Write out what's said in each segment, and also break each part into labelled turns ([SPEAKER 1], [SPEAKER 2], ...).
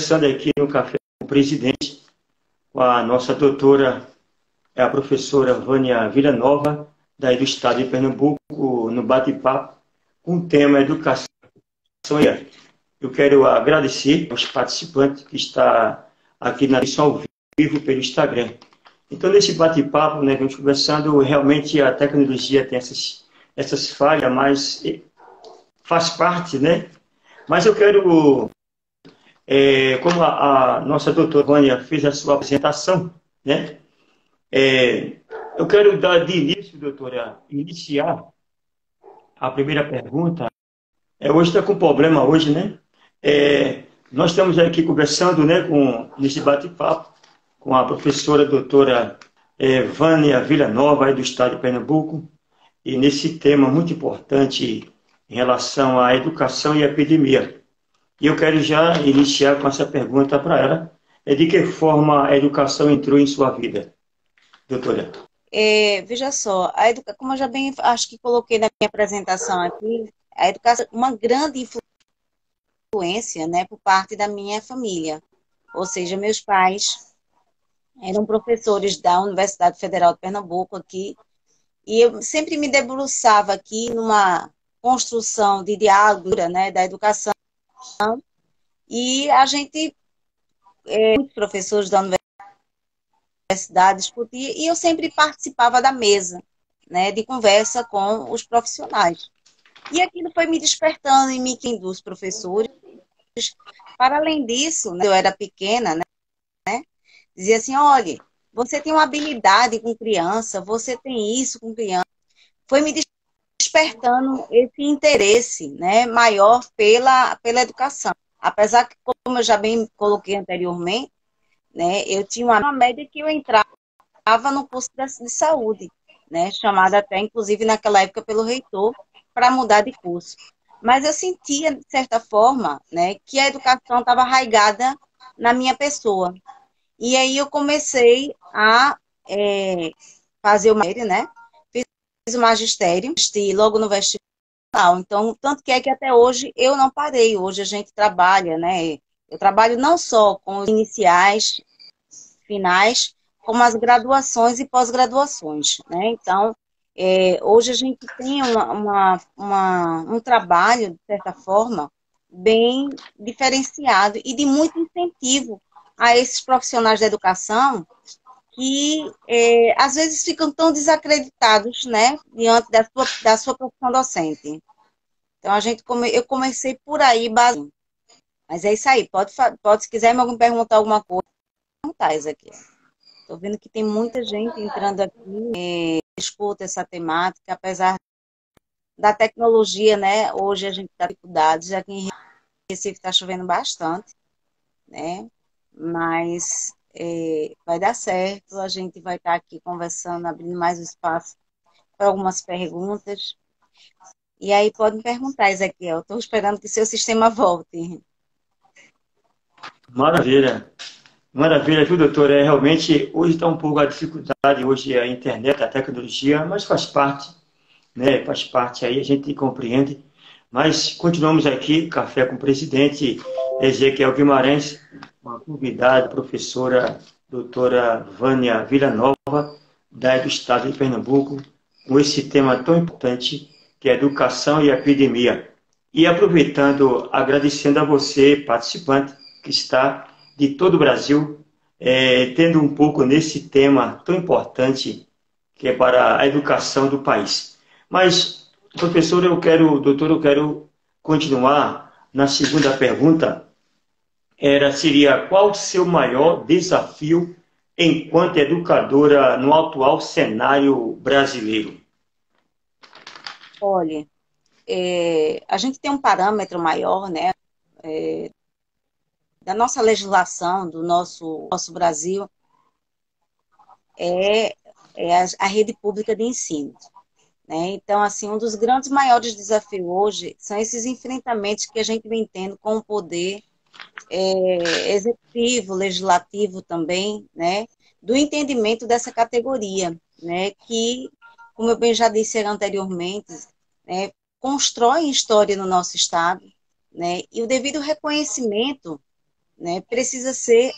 [SPEAKER 1] conversando aqui no Café com o Presidente, com a nossa doutora, a professora Vânia Villanova, daí do Estado de Pernambuco, no bate-papo, com o tema Educação. Eu quero agradecer aos participantes que estão aqui na lição ao vivo pelo Instagram. Então, nesse bate-papo, né, vamos conversando, realmente a tecnologia tem essas falhas, mas faz parte, né? Mas eu quero, como a nossa doutora Vânia fez a sua apresentação, né? Eu quero dar de início, doutora, iniciar a primeira pergunta. Hoje está com problema hoje, né? Nós estamos aqui conversando, né, nesse bate-papo com a professora doutora Vânia Villanova, aí do Estado de Pernambuco, e nesse tema muito importante em relação à educação e à epidemia. E eu quero já iniciar com essa pergunta para ela. De que forma a educação entrou em sua vida, doutora?
[SPEAKER 2] Veja só, como eu já bem acho que coloquei na minha apresentação aqui, a educação é uma grande influência, né, por parte da minha família. Ou seja, meus pais eram professores da Universidade Federal de Pernambuco aqui, e eu sempre me debruçava aqui numa construção de diálogo, né, da educação, e a gente, muitos professores da universidade discutia, e eu sempre participava da mesa, né, de conversa com os profissionais. E aquilo foi me despertando em mim, dos professores. Para além disso, né, eu era pequena, né, dizia assim, olha, você tem uma habilidade com criança, você tem isso com criança. Foi me despertando esse interesse, né, maior pela educação. Apesar que, como eu já bem coloquei anteriormente, né, eu tinha uma média que eu entrava no curso de saúde, né, chamada até, inclusive, naquela época, pelo reitor, para mudar de curso. Mas eu sentia, de certa forma, né, que a educação estava arraigada na minha pessoa. E aí eu comecei a fazer o magistério, né? Fiz o magistério, logo no vestibular. Então, tanto que é que até hoje eu não parei. Hoje a gente trabalha, né? Eu trabalho não só com os iniciais, finais, como as graduações e pós-graduações, né? Então, hoje a gente tem um trabalho, de certa forma, bem diferenciado e de muito incentivo a esses profissionais da educação que, às vezes, ficam tão desacreditados, né, diante da sua profissão docente. Então, eu comecei por aí, mas é isso aí. Se quiser me perguntar alguma coisa, perguntar isso aqui. Estou vendo que tem muita gente entrando aqui, escuta essa temática, apesar da tecnologia, né? Hoje a gente tem dificuldades, aqui em Recife está chovendo bastante, né? Mas vai dar certo, a gente vai estar aqui conversando, abrindo mais espaço para algumas perguntas. E aí pode me perguntar, Ezequiel, estou esperando que seu sistema volte.
[SPEAKER 1] Maravilha. Maravilha, viu, doutor? Realmente, hoje está um pouco a dificuldade, hoje a internet, a tecnologia, mas faz parte, né? Faz parte aí, a gente compreende. Mas continuamos aqui, Café com o Presidente Ezequiel Guimarães, uma convidada, professora doutora Vânia Villanova, do Estado de Pernambuco, com esse tema tão importante, que é educação e epidemia. E aproveitando, agradecendo a você, participante, que está de todo o Brasil, tendo um pouco nesse tema tão importante que é para a educação do país. Mas, professor, doutor, eu quero continuar na segunda pergunta. Seria qual o seu maior desafio enquanto educadora no atual cenário brasileiro?
[SPEAKER 2] Olha, a gente tem um parâmetro maior, né? Da nossa legislação, do nosso Brasil, é a rede pública de ensino. Né? Então, assim, um dos grandes maiores desafios hoje são esses enfrentamentos que a gente vem tendo com o poder executivo, legislativo também, né? Do entendimento dessa categoria, né? Que, como eu bem já disse anteriormente, né? Constrói história no nosso Estado, né? E o devido reconhecimento, né, precisa ser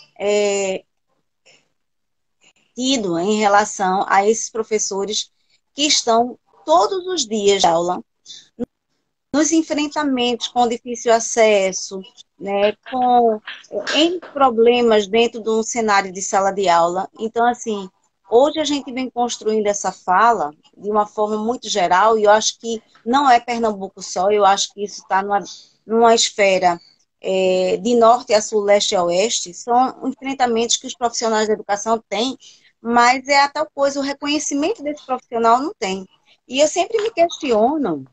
[SPEAKER 2] tido em relação a esses professores que estão todos os dias de aula, nos enfrentamentos com difícil acesso, né, com N problemas dentro de um cenário de sala de aula. Então, assim, hoje a gente vem construindo essa fala de uma forma muito geral, e eu acho que não é Pernambuco só, eu acho que isso está numa esfera de norte a sul, leste a oeste, são enfrentamentos que os profissionais da educação têm, mas é a tal coisa, o reconhecimento desse profissional não tem. E eu sempre me questiono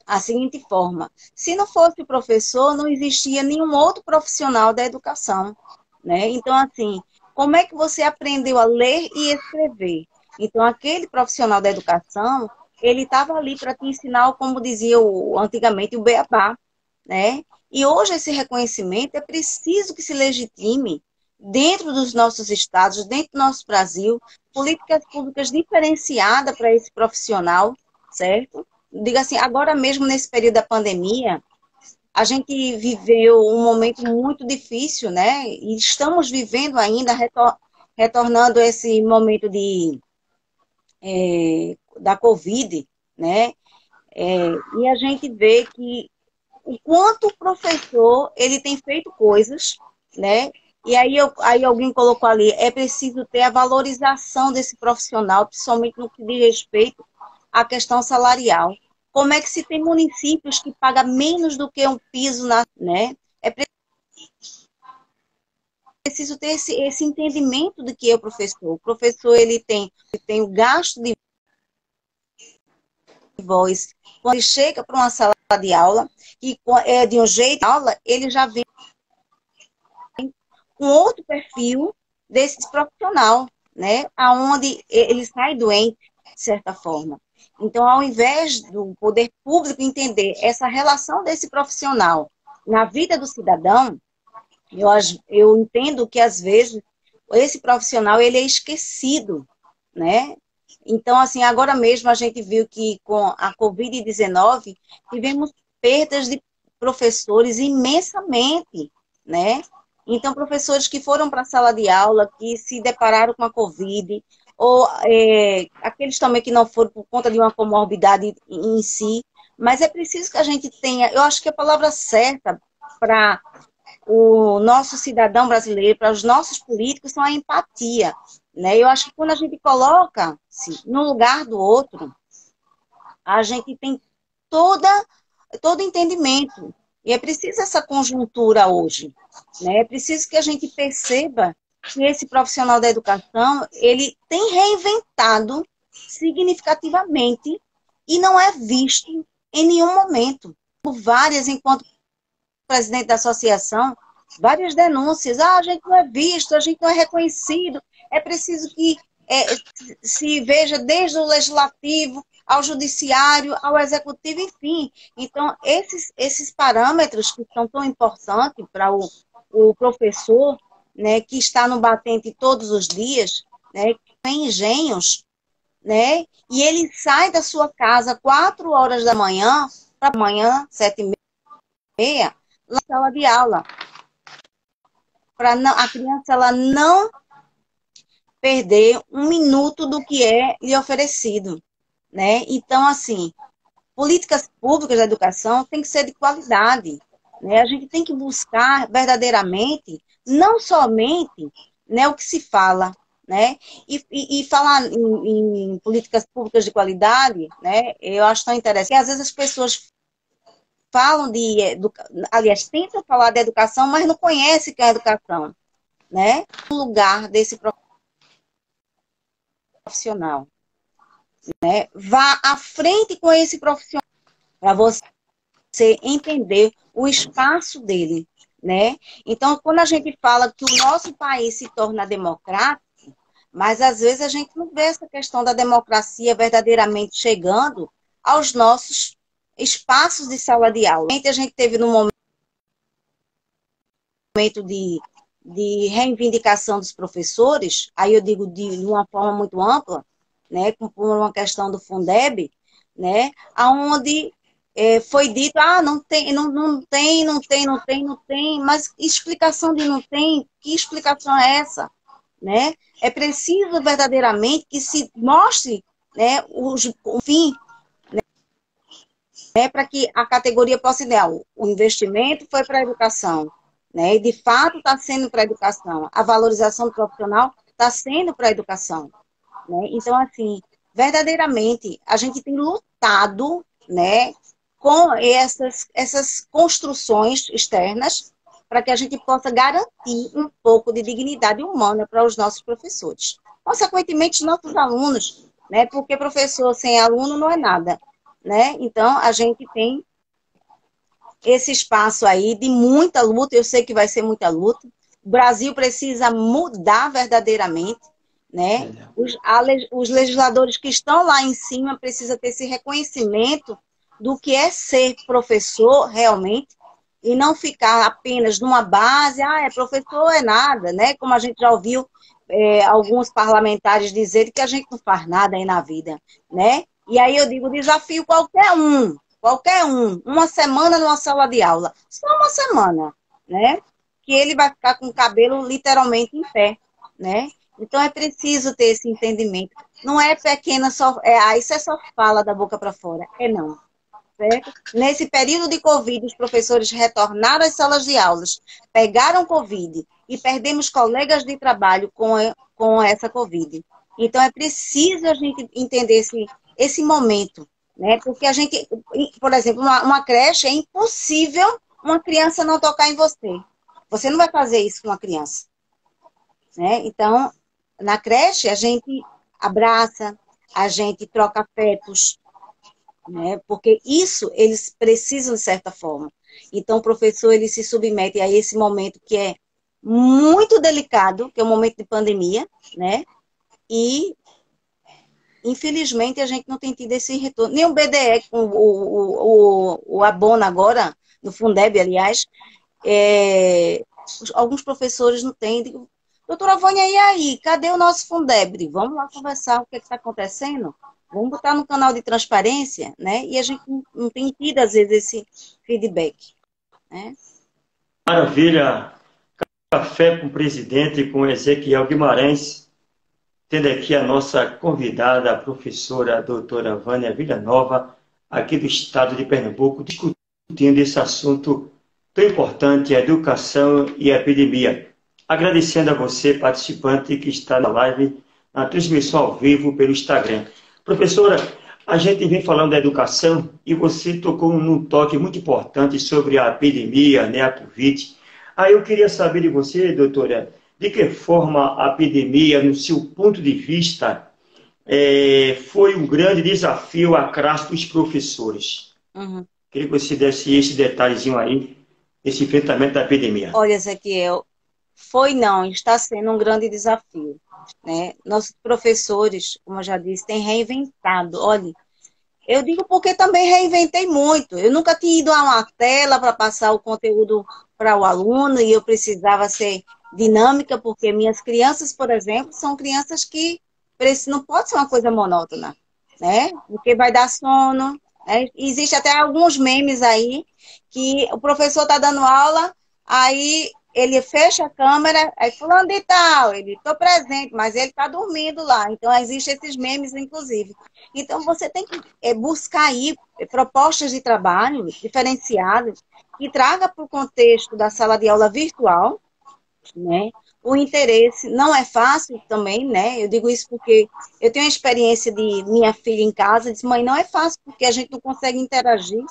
[SPEAKER 2] a seguinte forma: se não fosse o professor, não existia nenhum outro profissional da educação, né? Então, assim, como é que você aprendeu a ler e escrever? Então, aquele profissional da educação, ele estava ali para te ensinar, como dizia antigamente, o beabá, né? E hoje esse reconhecimento é preciso que se legitime dentro dos nossos estados, dentro do nosso Brasil, políticas públicas diferenciadas para esse profissional, certo? Diga assim, agora mesmo nesse período da pandemia, a gente viveu um momento muito difícil, né? E estamos vivendo ainda, retornando esse momento da Covid, né? E a gente vê que o quanto o professor ele tem feito coisas, né? E aí alguém colocou ali, é preciso ter a valorização desse profissional, principalmente no que diz respeito à questão salarial. Como é que se tem municípios que pagam menos do que um piso, né? É preciso ter esse entendimento do que é o professor. O professor ele tem o gasto de voz. Quando ele chega para uma sala de aula, e é de um jeito de aula, ele já vem com outro perfil desse profissional, né? Aonde ele sai doente, de certa forma. Então, ao invés do poder público entender essa relação desse profissional na vida do cidadão, eu entendo que, às vezes, esse profissional ele é esquecido, né? Então, assim, agora mesmo a gente viu que com a Covid-19 tivemos perdas de professores imensamente, né? Então, professores que foram para a sala de aula, que se depararam com a Covid, ou aqueles também que não foram por conta de uma comorbidade em si, mas é preciso que a gente tenha, eu acho que a palavra certa para o nosso cidadão brasileiro, para os nossos políticos, são a empatia, né? Eu acho que quando a gente coloca-se no lugar do outro, a gente tem todo entendimento. E é preciso essa conjuntura hoje, né? É preciso que a gente perceba que esse profissional da educação, ele tem reinventado significativamente e não é visto em nenhum momento. Por várias, enquanto presidente da associação, várias denúncias. Ah, a gente não é visto, a gente não é reconhecido. É preciso que se veja desde o legislativo ao judiciário, ao executivo, enfim. Então, esses parâmetros que são tão importantes para o professor, né, que está no batente todos os dias, né, que tem engenhos, né, e ele sai da sua casa 4 horas da manhã, para amanhã, 7h30, na sala de aula, para a criança ela não perder um minuto do que é lhe oferecido, né? Então, assim, políticas públicas da educação tem que ser de qualidade, né? A gente tem que buscar verdadeiramente, não somente, né, o que se fala, né? E falar em políticas públicas de qualidade, né? Eu acho tão interessante, porque às vezes as pessoas falam aliás, tentam falar de educação, mas não conhecem o que é educação, né? O lugar desse profissional, né? Vá à frente com esse profissional para você entender o espaço dele, né? Então, quando a gente fala que o nosso país se torna democrático, mas às vezes a gente não vê essa questão da democracia verdadeiramente chegando aos nossos espaços de sala de aula. A gente teve no momento de reivindicação dos professores, aí eu digo de uma forma muito ampla, né, por uma questão do Fundeb, né, aonde foi dito, não tem, não tem, mas explicação de não tem, que explicação é essa? Né? É preciso verdadeiramente que se mostre, né, o fim, né, para que a categoria possa ir. O investimento foi para a educação, né, e de fato está sendo para a educação. A valorização do profissional está sendo para a educação. Né? Então, assim, verdadeiramente, a gente tem lutado, né, com essas construções externas para que a gente possa garantir um pouco de dignidade humana para os nossos professores. Consequentemente, nossos alunos, né, porque professor sem aluno não é nada. Né? Então, a gente tem esse espaço aí de muita luta, eu sei que vai ser muita luta. O Brasil precisa mudar verdadeiramente, né? Os legisladores que estão lá em cima precisam ter esse reconhecimento do que é ser professor realmente e não ficar apenas numa base, é professor é nada, né? Como a gente já ouviu alguns parlamentares dizerem que a gente não faz nada aí na vida, né? E aí eu digo, desafio qualquer um, uma semana numa sala de aula, só uma semana, né? Que ele vai ficar com o cabelo literalmente em pé, né? Então é preciso ter esse entendimento. Não é pequena só, isso é só fala da boca para fora, não. Certo? Nesse período de Covid, os professores retornaram às salas de aulas, pegaram Covid e perdemos colegas de trabalho com essa Covid. Então é preciso a gente entender esse momento, né? Porque a gente, por exemplo, uma creche é impossível uma criança não tocar em você. Você não vai fazer isso com uma criança, né? Então, na creche a gente abraça, a gente troca afetos, né? Porque isso eles precisam de certa forma. Então, o professor ele se submete a esse momento que é muito delicado, que é o momento de pandemia, né? E infelizmente, a gente não tem tido esse retorno. Nem o BDE, com o abono agora, no Fundeb, aliás, alguns professores não têm. Digo, doutora Vânia, e aí? Cadê o nosso Fundeb? Vamos lá conversar o que está acontecendo? Vamos botar no canal de transparência, né? E a gente não tem tido, às vezes, esse feedback, né?
[SPEAKER 1] Maravilha. Café com o presidente, com Ezequiel Guimarães, tendo aqui a nossa convidada, a professora a doutora Vânia Villanova, aqui do estado de Pernambuco, discutindo esse assunto tão importante, a educação e a epidemia. Agradecendo a você, participante, que está na live, na transmissão ao vivo pelo Instagram. Professora, a gente vem falando da educação e você tocou num toque muito importante sobre a epidemia, né, a Covid. Aí eu queria saber de você, doutora, de que forma a epidemia, no seu ponto de vista, foi um grande desafio à classe dos professores.
[SPEAKER 2] Uhum.
[SPEAKER 1] Queria que você desse esse detalhezinho aí, esse enfrentamento da epidemia.
[SPEAKER 2] Olha, Ezequiel, está sendo um grande desafio, né? Nossos professores, como eu já disse, têm reinventado. Olha, eu digo porque também reinventei muito. Eu nunca tinha ido a uma tela para passar o conteúdo para o aluno e eu precisava ser dinâmica, porque minhas crianças, por exemplo, são crianças que não pode ser uma coisa monótona, né? Porque vai dar sono. Né? Existe até alguns memes aí que o professor está dando aula, aí ele fecha a câmera, aí fulano de tal, ele estou presente, mas ele está dormindo lá. Então, existem esses memes, inclusive. Então, você tem que buscar aí propostas de trabalho diferenciadas que traga para o contexto da sala de aula virtual, né? O interesse não é fácil também, né? Eu digo isso porque eu tenho a experiência de minha filha em casa, disse, mãe, não é fácil porque a gente não consegue interagir.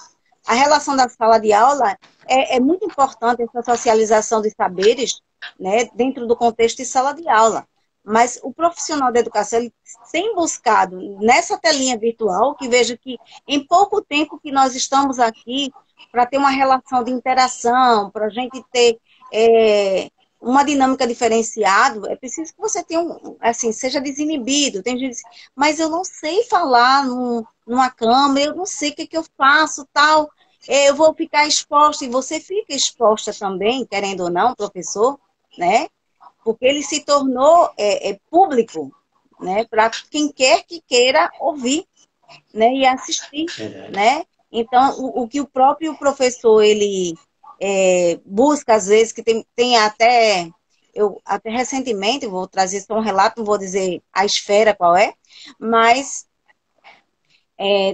[SPEAKER 2] A relação da sala de aula é muito importante, essa socialização de saberes, né, dentro do contexto de sala de aula. Mas o profissional da educação ele tem buscado nessa telinha virtual, que veja que em pouco tempo que nós estamos aqui, para ter uma relação de interação, para a gente ter uma dinâmica diferenciada, é preciso que você tenha assim, seja desinibido. Tem gente que diz, mas eu não sei falar numa câmera, eu não sei o que eu faço, tal. Eu vou ficar exposta, e você fica exposta também, querendo ou não, professor, né? Porque ele se tornou público, né? Para quem quer que queira ouvir, né? E assistir, né? Então, o que o próprio professor, ele busca, às vezes, que tem até... Eu, até recentemente, vou trazer só um relato, não vou dizer a esfera qual é, mas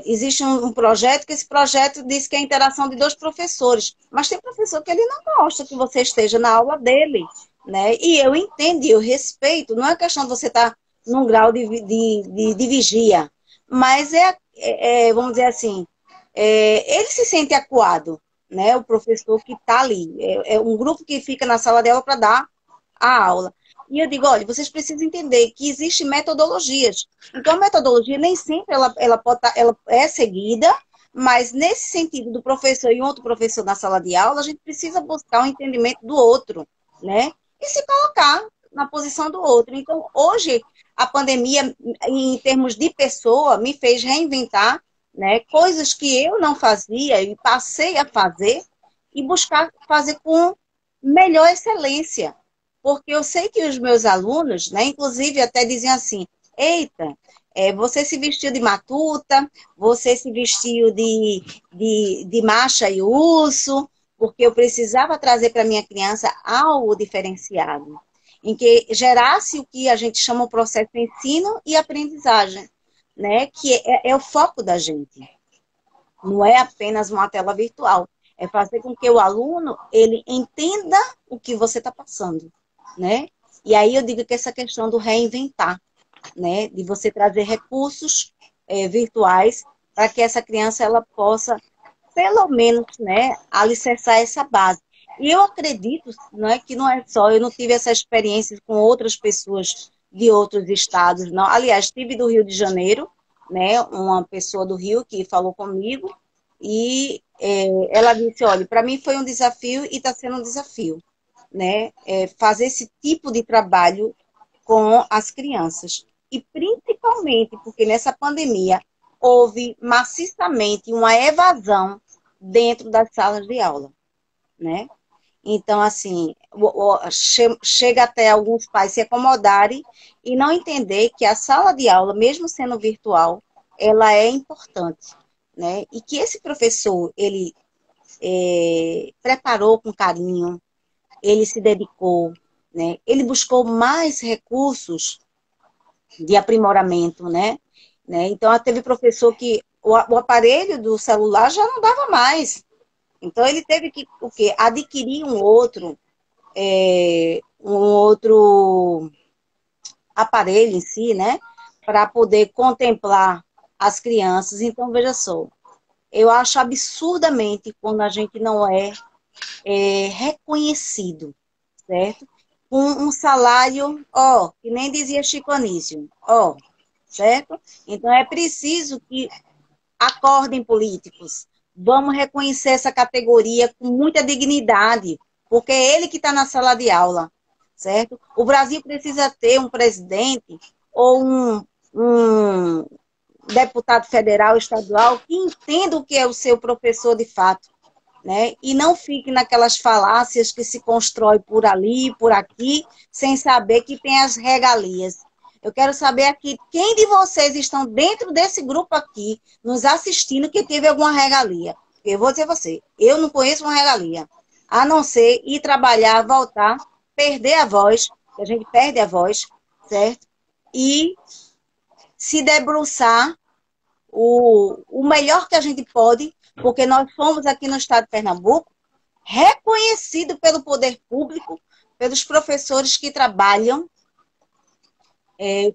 [SPEAKER 2] existe um projeto, que esse projeto diz que é a interação de dois professores, mas tem professor que ele não gosta que você esteja na aula dele, né? E eu entendo, eu respeito, não é questão de você estar num grau de vigia, mas vamos dizer assim, ele se sente acuado, né? O professor que está ali, é um grupo que fica na sala dela para dar a aula. E eu digo, olha, vocês precisam entender que existem metodologias. Então, a metodologia nem sempre ela é seguida, mas nesse sentido do professor e outro professor na sala de aula, a gente precisa buscar o entendimento do outro, né? E se colocar na posição do outro. Então, hoje, a pandemia, em termos de pessoa, me fez reinventar, né, coisas que eu não fazia e passei a fazer e buscar fazer com melhor excelência. Porque eu sei que os meus alunos, né, inclusive até diziam assim, eita, você se vestiu de matuta, você se vestiu de macha e urso, porque eu precisava trazer para minha criança algo diferenciado, em que gerasse o que a gente chama o processo de ensino e aprendizagem, né, que é o foco da gente. Não é apenas uma tela virtual, é fazer com que o aluno ele entenda o que você está passando, né? E aí eu digo que essa questão do reinventar, né? De você trazer recursos virtuais para que essa criança ela possa, pelo menos, né, alicerçar essa base. E eu acredito, né, que não é só, eu não tive essa experiência com outras pessoas de outros estados, não. Aliás, tive do Rio de Janeiro, né, uma pessoa do Rio que falou comigo e ela disse, olha, para mim foi um desafio e está sendo um desafio, né, fazer esse tipo de trabalho com as crianças. E principalmente porque nessa pandemia houve maciçamente uma evasão dentro das salas de aula, né? Então, assim, chega até alguns pais se acomodarem e não entender que a sala de aula, mesmo sendo virtual, ela é importante, né? E que esse professor, ele preparou com carinho, ele se dedicou, né? Ele buscou mais recursos de aprimoramento, né? Então, teve professor que o aparelho do celular já não dava mais. Então, ele teve que o quê? Adquirir um outro aparelho em si, né? Para poder contemplar as crianças. Então, veja só, eu acho absurdamente quando a gente não é reconhecido, certo? Com um salário, ó, que nem dizia Chico Anísio, ó, certo? Então, é preciso que acordem políticos. Vamos reconhecer essa categoria com muita dignidade, porque é ele que está na sala de aula, certo? O Brasil precisa ter um presidente ou um deputado federal, estadual, que entenda o que é o seu professor de fato, né? E não fique naquelas falácias que se constrói por ali, por aqui, sem saber que tem as regalias. Eu quero saber aqui, quem de vocês estão dentro desse grupo aqui, nos assistindo, que teve alguma regalia? Eu vou dizer a você, eu não conheço uma regalia, a não ser ir trabalhar, voltar, perder a voz, que a gente perde a voz, certo? E se debruçar o melhor que a gente pode, porque nós fomos aqui no estado de Pernambuco, reconhecido pelo poder público, pelos professores que trabalham,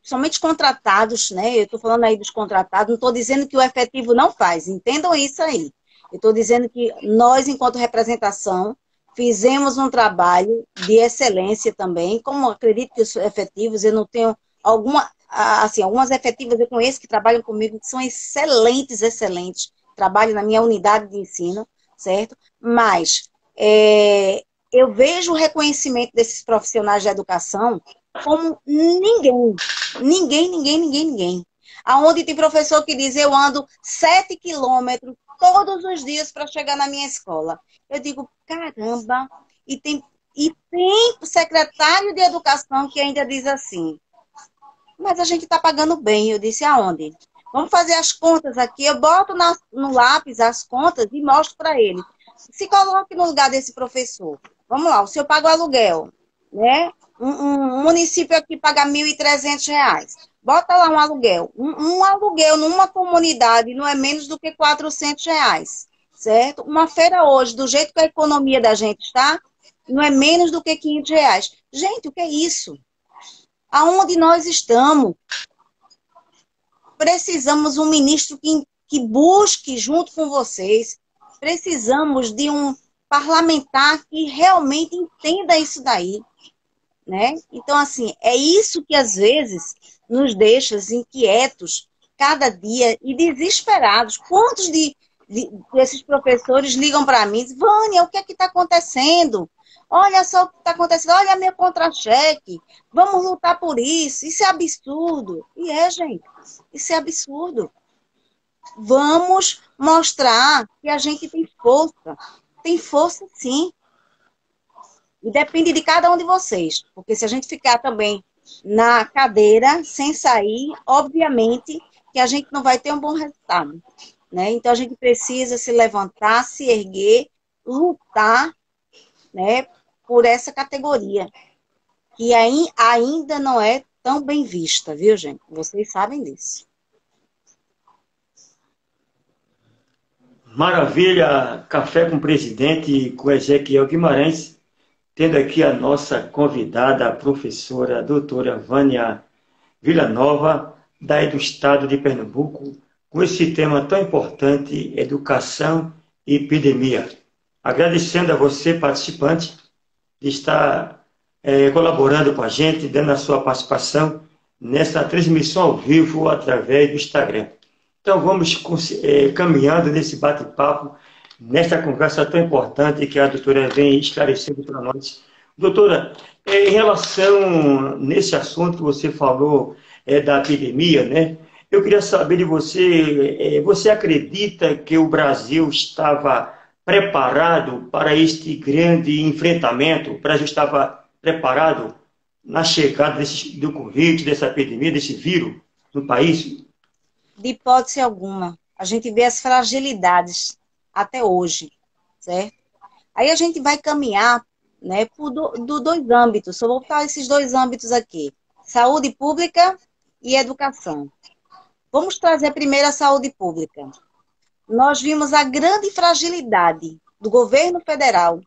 [SPEAKER 2] somente contratados, né? Eu estou falando aí dos contratados, não estou dizendo que o efetivo não faz, entendam isso aí. Eu estou dizendo que nós, enquanto representação, fizemos um trabalho de excelência também, como acredito que os efetivos, eu não tenho algumas efetivas eu conheço que trabalham comigo, que são excelentes, excelentes, trabalham na minha unidade de ensino, certo? Mas eu vejo o reconhecimento desses profissionais de educação como ninguém. Aonde tem professor que diz, eu ando 7 quilômetros todos os dias para chegar na minha escola. Eu digo, caramba, e tem secretário de educação que ainda diz assim, mas a gente está pagando bem. Eu disse, aonde? Vamos fazer as contas aqui. Eu boto no lápis as contas e mostro para ele. Se coloque no lugar desse professor. Vamos lá, o senhor paga o aluguel, né? Um município aqui paga R$ 1.300. Bota lá um aluguel. Um aluguel numa comunidade não é menos do que R$ 400, certo? Uma feira hoje, do jeito que a economia da gente está, não é menos do que R$ 500. Gente, o que é isso? Aonde nós estamos? Precisamos de um ministro que busque junto com vocês. Precisamos de um parlamentar que realmente entenda isso daí, né? Então, assim, é isso que às vezes nos deixa inquietos cada dia e desesperados. Quantos desses professores ligam para mim e dizem, Vânia, o que é que está acontecendo? Olha só o que está acontecendo, olha meu contra-cheque, vamos lutar por isso é absurdo. E gente, isso é absurdo. Vamos mostrar que a gente tem força sim, e depende de cada um de vocês, porque se a gente ficar também na cadeira, sem sair, obviamente que a gente não vai ter um bom resultado, né? Então a gente precisa se levantar, se erguer, lutar, né, por essa categoria, que ainda não é tão bem vista, viu, gente? Vocês sabem disso.
[SPEAKER 1] Maravilha, café com o presidente, com Ezequiel Guimarães, tendo aqui a nossa convidada, a professora doutora Vânia Villanova, daí do estado de Pernambuco, com esse tema tão importante, educação e epidemia. Agradecendo a você, participante, de estar colaborando com a gente, dando a sua participação nessa transmissão ao vivo através do Instagram. Então, vamos caminhando nesse bate-papo, nesta conversa tão importante que a doutora vem esclarecendo para nós. Doutora, em relação nesse assunto que você falou da epidemia, né? Eu queria saber de você, você acredita que o Brasil estava preparado para este grande enfrentamento? O Brasil estava preparado na chegada do Covid, dessa epidemia, desse vírus no país?
[SPEAKER 2] De hipótese alguma. A gente vê as fragilidades até hoje, certo? Aí a gente vai caminhar, né, por dois âmbitos. Só vou botar esses dois âmbitos aqui. Saúde pública e educação. Vamos trazer primeiro a saúde pública. Nós vimos a grande fragilidade do governo federal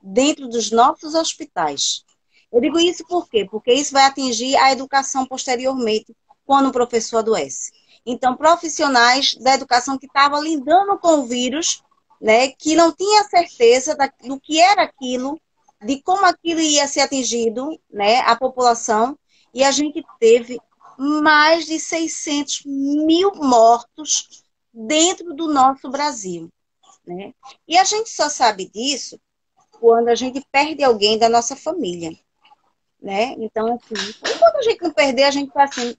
[SPEAKER 2] dentro dos nossos hospitais. Eu digo isso por quê? Porque isso vai atingir a educação posteriormente, quando o professor adoece. Então, profissionais da educação que estavam lidando com o vírus, né, que não tinha certeza do que era aquilo, de como aquilo ia ser atingido, né, a população, e a gente teve mais de 600 mil mortos dentro do nosso Brasil, né? E a gente só sabe disso quando a gente perde alguém da nossa família, né? Então, assim, quando a gente não perder, a gente tá assim,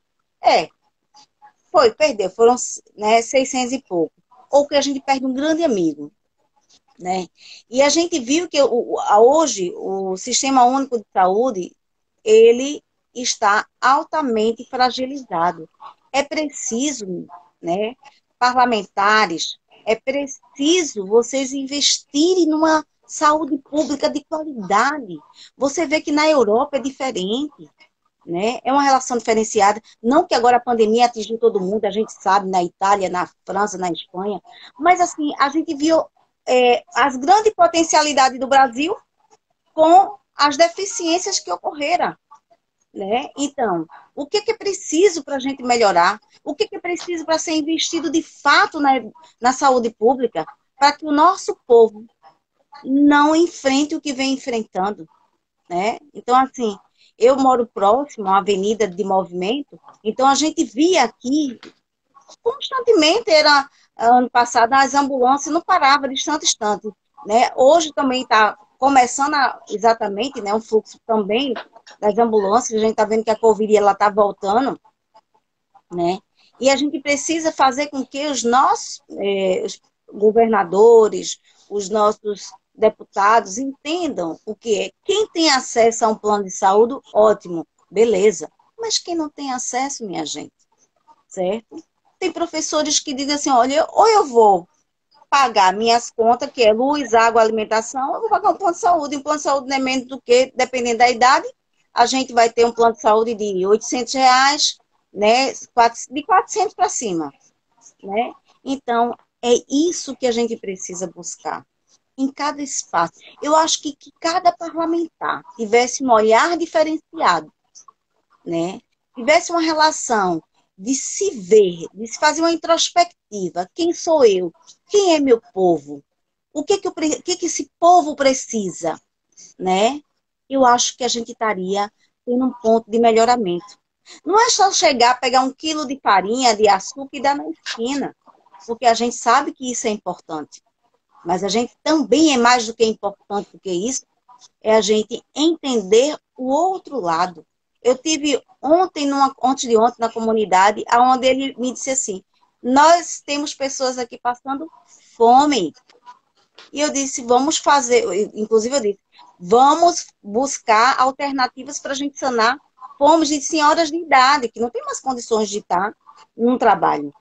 [SPEAKER 2] perdeu, foram, né, 600 e pouco. Ou que a gente perde um grande amigo, né? E a gente viu que hoje o Sistema Único de Saúde, ele está altamente fragilizado. É preciso, né, parlamentares, é preciso vocês investirem numa saúde pública de qualidade. Você vê que na Europa é diferente, né? É uma relação diferenciada. Não que agora a pandemia atingiu todo mundo, a gente sabe, na Itália, na França, na Espanha, mas assim, a gente viu as grandes potencialidades do Brasil com as deficiências que ocorreram, né? Então, o que é preciso para a gente melhorar? O que é preciso para ser investido de fato na saúde pública, para que o nosso povo não enfrente o que vem enfrentando, né? Então, assim, eu moro próximo a uma avenida de movimento, então a gente via aqui, constantemente, ano passado, as ambulâncias não paravam de instante a instante, né? Hoje também está começando exatamente, né, um fluxo também das ambulâncias, a gente está vendo que a Covid está voltando, né? E a gente precisa fazer com que os nossos os governadores, os nossos deputados entendam o que é. Quem tem acesso a um plano de saúde, ótimo, beleza. Mas quem não tem acesso, minha gente, certo? Tem professores que dizem assim, olha, ou eu vou pagar minhas contas, que é luz, água, alimentação, eu vou pagar um plano de saúde. Um plano de saúde não é menos do que, dependendo da idade, a gente vai ter um plano de saúde de R$ 800, né, de 400 para cima, né? Então, é isso que a gente precisa buscar em cada espaço. Eu acho que cada parlamentar tivesse um olhar diferenciado, né? Tivesse uma relação de se ver, de se fazer uma introspectiva. Quem sou eu? Quem é meu povo? O que esse povo precisa, né? Eu acho que a gente estaria em um ponto de melhoramento. Não é só chegar, pegar 1 quilo de farinha, de açúcar e dar na esquina, porque a gente sabe que isso é importante. Mas a gente também é mais do que importante do que isso, é a gente entender o outro lado. Eu tive antes de ontem, na comunidade, onde ele me disse assim, nós temos pessoas aqui passando fome. E eu disse, vamos fazer, inclusive eu disse, vamos buscar alternativas para a gente sanar fomes de senhoras de idade, que não tem mais condições de estar num trabalho,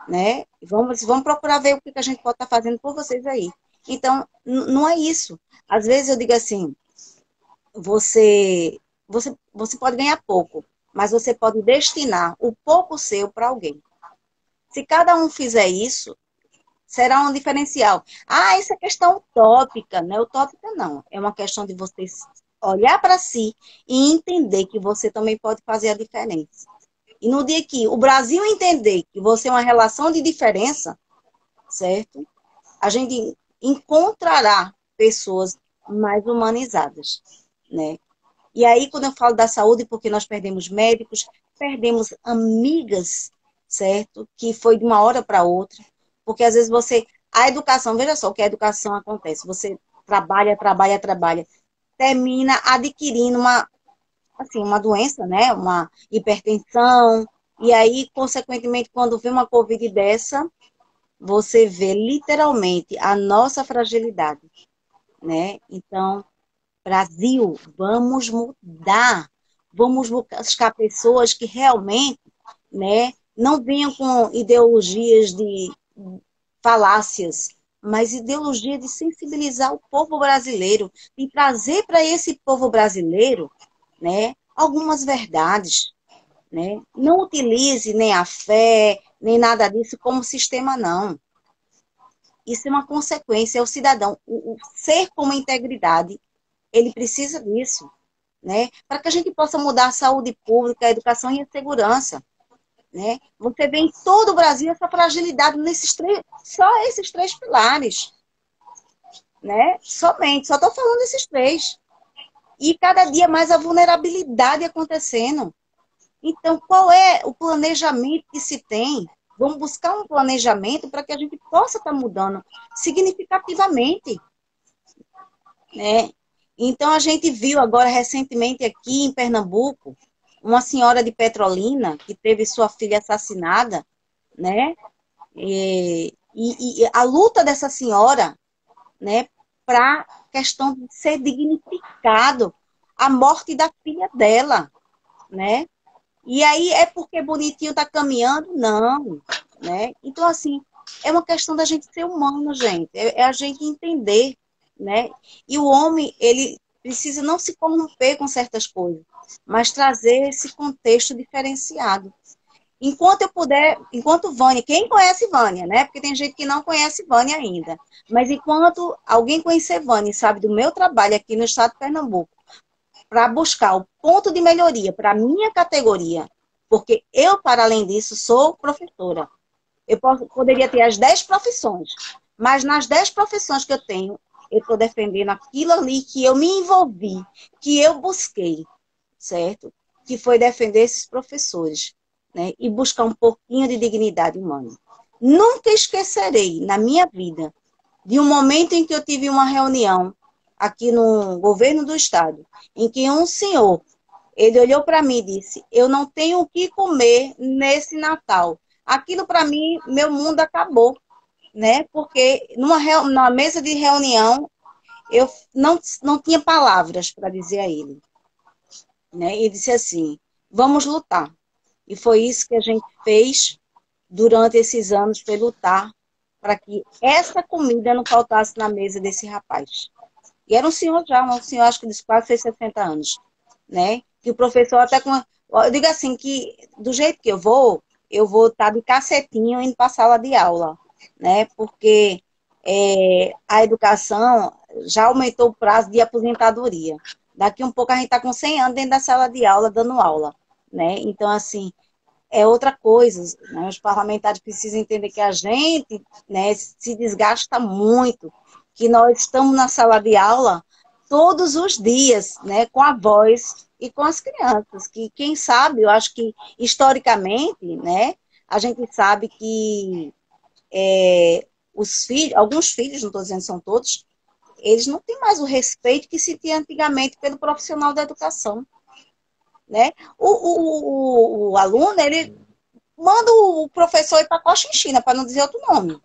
[SPEAKER 2] né? Vamos procurar ver o que a gente pode estar fazendo por vocês aí. Então, não é isso. Às vezes eu digo assim, você pode ganhar pouco, mas você pode destinar o pouco seu para alguém. Se cada um fizer isso, será um diferencial. Ah, essa é questão utópica, não é utópica não. É uma questão de você olhar para si e entender que você também pode fazer a diferença. E no dia que o Brasil entender que você é uma relação de diferença, certo? A gente encontrará pessoas mais humanizadas, né? E aí, quando eu falo da saúde, porque nós perdemos médicos, perdemos amigas, certo? Que foi de uma hora para outra. Porque às vezes a educação, veja só o que a educação acontece. Você trabalha, trabalha, trabalha, termina adquirindo uma doença, né? Uma hipertensão. E aí, consequentemente, quando vê uma Covid dessa, você vê literalmente a nossa fragilidade, né? Então, Brasil, vamos mudar. Vamos buscar pessoas que realmente, né, não venham com ideologias de falácias, mas ideologia de sensibilizar o povo brasileiro e trazer para esse povo brasileiro, né, algumas verdades, né? Não utilize nem a fé, nem nada disso como sistema, não. Isso é uma consequência, é o cidadão. O ser com uma integridade, ele precisa disso, né? Para que a gente possa mudar a saúde pública, a educação e a segurança, né? Você vê em todo o Brasil essa fragilidade só esses 3 pilares, né? Somente, só estou falando desses 3. E cada dia mais a vulnerabilidade acontecendo. Então, qual é o planejamento que se tem? Vamos buscar um planejamento para que a gente possa estar mudando significativamente, né? Então, a gente viu agora recentemente aqui em Pernambuco, uma senhora de Petrolina que teve sua filha assassinada, né? E a luta dessa senhora, né, para a questão de ser dignificado a morte da filha dela, né? E aí é porque bonitinho tá caminhando? Não, né? Então, assim, é uma questão da gente ser humano, gente. É a gente entender, né? E o homem, ele precisa não se corromper com certas coisas, mas trazer esse contexto diferenciado. Enquanto eu puder, enquanto Vânia, quem conhece Vânia, né? Porque tem gente que não conhece Vânia ainda. Mas enquanto alguém conhecer Vânia e sabe do meu trabalho aqui no estado de Pernambuco, para buscar o ponto de melhoria para a minha categoria, porque eu, para além disso, sou professora. Eu poderia ter as 10 profissões, mas nas 10 profissões que eu tenho, eu estou defendendo aquilo ali que eu me envolvi, que eu busquei, certo? Que foi defender esses professores, né? E buscar um pouquinho de dignidade humana. Nunca esquecerei, na minha vida, de um momento em que eu tive uma reunião aqui no governo do estado, em que um senhor, ele olhou para mim e disse, eu não tenho o que comer nesse Natal. Aquilo para mim, meu mundo acabou, né? Porque numa mesa de reunião, eu não tinha palavras para dizer a ele, né? Ele disse assim, vamos lutar. E foi isso que a gente fez, durante esses anos, foi lutar para que essa comida não faltasse na mesa desse rapaz. E era um senhor já, um senhor, acho que de quase fez 60 anos, né? Que o professor até com... Eu digo assim, que do jeito que eu vou estar de cacetinho indo para a sala de aula, né? Porque a educação já aumentou o prazo de aposentadoria. Daqui um pouco a gente está com 100 anos dentro da sala de aula, dando aula, né? Então, assim, é outra coisa, né? Os parlamentares precisam entender que a gente, né, se desgasta muito, que nós estamos na sala de aula todos os dias, né, com a voz e com as crianças, que quem sabe, eu acho que historicamente, né, a gente sabe que os filhos, alguns filhos, não estou dizendo que são todos, eles não têm mais o respeito que se tinha antigamente pelo profissional da educação, né? O aluno, ele manda o professor ir para Cochinchina, para não dizer outro nome,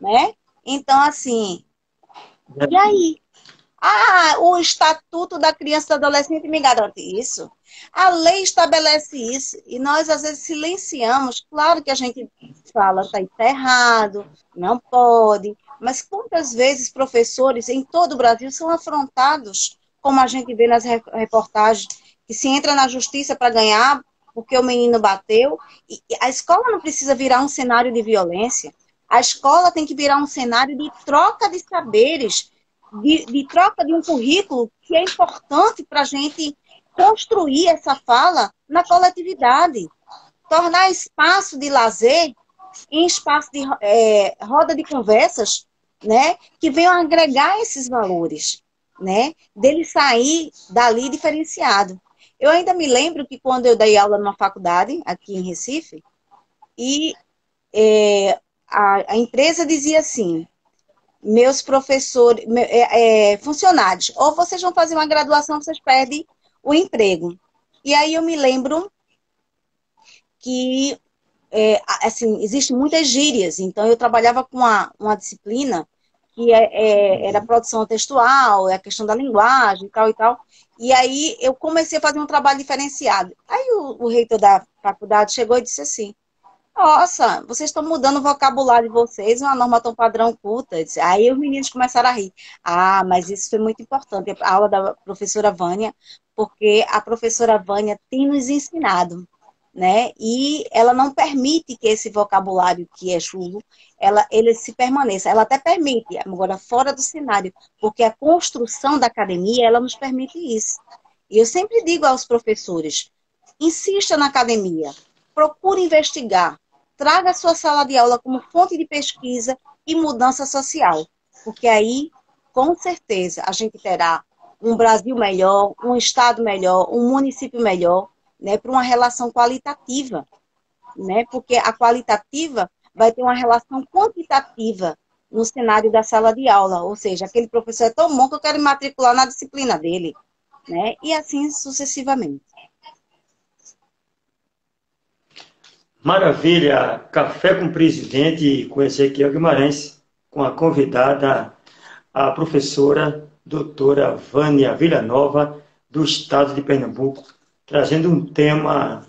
[SPEAKER 2] né? Então, assim, e aí? Ah, o Estatuto da Criança e do Adolescente me garante isso. A lei estabelece isso. E nós, às vezes, silenciamos. Claro que a gente fala, está errado, não pode. Mas quantas vezes professores em todo o Brasil são afrontados, como a gente vê nas reportagens, que se entra na justiça para ganhar, porque o menino bateu. E a escola não precisa virar um cenário de violência. A escola tem que virar um cenário de troca de saberes, de troca de um currículo que é importante para a gente construir essa fala na coletividade. Tornar espaço de lazer em espaço de roda de conversas, né, que venham agregar esses valores, né, dele sair dali diferenciado. Eu ainda me lembro que quando eu dei aula numa faculdade, aqui em Recife, e a empresa dizia assim: meus professores, funcionários, ou vocês vão fazer uma graduação, vocês perdem o emprego. E aí eu me lembro que, assim, existem muitas gírias. Então, eu trabalhava com uma disciplina que era produção textual, a questão da linguagem e tal e tal. E aí eu comecei a fazer um trabalho diferenciado. Aí o reitor da faculdade chegou e disse assim: nossa, vocês estão mudando o vocabulário de vocês, uma norma tão padrão culta. Aí os meninos começaram a rir. Ah, mas isso foi muito importante, a aula da professora Vânia, porque a professora Vânia tem nos ensinado, né? E ela não permite que esse vocabulário que é chulo, ele se permaneça. Ela até permite, agora fora do cenário, porque a construção da academia, ela nos permite isso. E eu sempre digo aos professores: insista na academia, procure investigar, traga a sua sala de aula como fonte de pesquisa e mudança social, porque aí, com certeza, a gente terá um Brasil melhor, um estado melhor, um município melhor, né, para uma relação qualitativa, né, porque a qualitativa vai ter uma relação quantitativa no cenário da sala de aula, ou seja, aquele professor é tão bom que eu quero me matricular na disciplina dele, né, e assim sucessivamente.
[SPEAKER 1] Maravilha! Café com o presidente, com Ezequiel Guimarães, com a convidada, a professora doutora Vânia Villanova, do estado de Pernambuco, trazendo um tema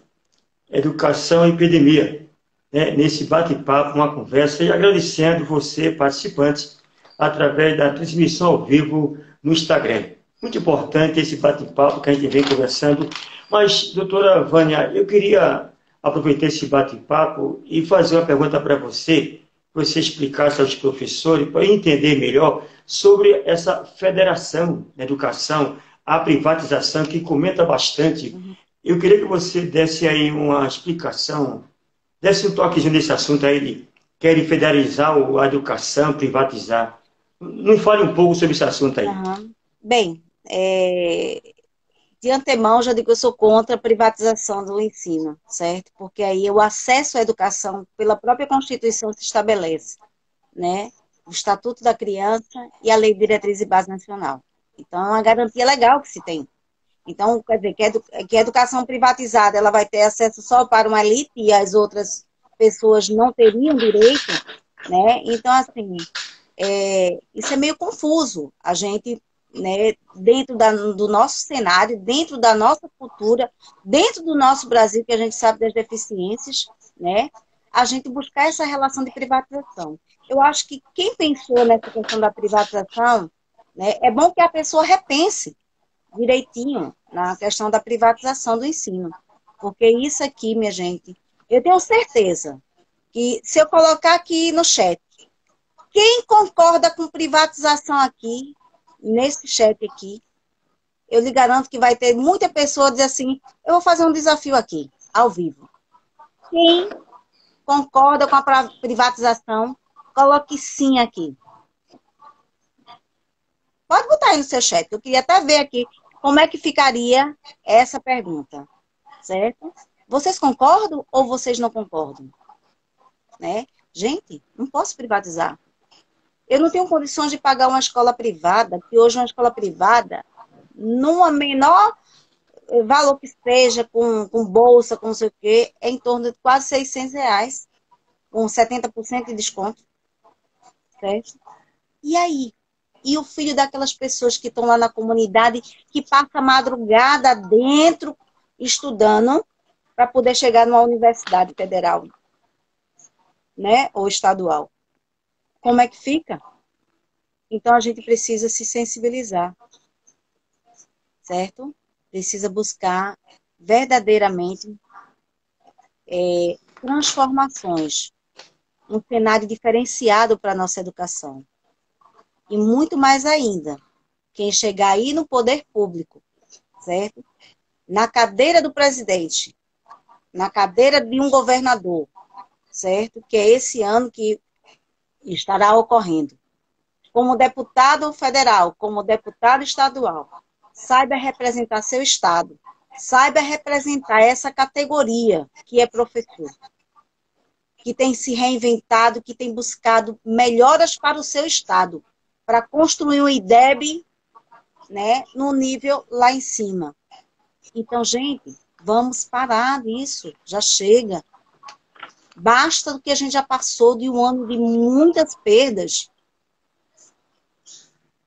[SPEAKER 1] educação e epidemia, né? Nesse bate-papo, uma conversa, e agradecendo você, participante, através da transmissão ao vivo no Instagram. Muito importante esse bate-papo que a gente vem conversando. Mas, doutora Vânia, eu queria aproveitar esse bate-papo e fazer uma pergunta para você, que você explicasse aos professores, para entender melhor sobre essa federação da educação, a privatização, que comenta bastante. Eu queria que você desse aí uma explicação, desse um toquezinho nesse assunto aí de querem federalizar a educação, privatizar. Nos fale um pouco sobre esse assunto aí.
[SPEAKER 2] Uhum. Bem, de antemão, já digo que eu sou contra a privatização do ensino, certo? Porque aí o acesso à educação, pela própria Constituição, se estabelece, né? O Estatuto da Criança e a Lei de Diretriz e Base Nacional. Então, é uma garantia legal que se tem. Então, quer dizer, que a educação privatizada ela vai ter acesso só para uma elite e as outras pessoas não teriam direito, né? Então, assim, isso é meio confuso. A gente, né, dentro do nosso cenário, dentro da nossa cultura, dentro do nosso Brasil, que a gente sabe das deficiências, né? a gente buscar essa relação de privatização. Eu acho que quem pensou nessa questão da privatização, né, é bom que a pessoa repense direitinho na questão da privatização do ensino. Porque isso aqui, minha gente, eu tenho certeza que se eu colocar aqui no chat, quem concorda com privatização aqui, nesse chat aqui, eu lhe garanto que vai ter muita pessoa dizer assim, eu vou fazer um desafio aqui, ao vivo. Quem concorda com a privatização, coloque sim aqui. Pode botar aí no seu chat, eu queria até ver aqui como é que ficaria essa pergunta, certo? Vocês concordam ou vocês não concordam? Né? Gente, não posso privatizar. Eu não tenho condições de pagar uma escola privada, que hoje uma escola privada, numa menor valor que seja, com bolsa, com não sei o quê, é em torno de quase R$ 600, com 70% de desconto. Certo? E aí? E o filho daquelas pessoas que estão lá na comunidade, que passa a madrugada dentro, estudando, para poder chegar numa universidade federal, né? Ou estadual. Como é que fica? Então, a gente precisa se sensibilizar, certo? Precisa buscar verdadeiramente transformações, um cenário diferenciado para a nossa educação. E muito mais ainda, quem chegar aí no poder público, certo? Na cadeira do presidente, na cadeira de um governador, certo? Que é esse ano que estará ocorrendo. Como deputado federal, como deputado estadual, saiba representar seu estado, saiba representar essa categoria que é professor, que tem se reinventado, que tem buscado melhoras para o seu estado, para construir um IDEB, né, no nível lá em cima. Então, gente, vamos parar disso, já chega. Basta do que a gente já passou de um ano de muitas perdas.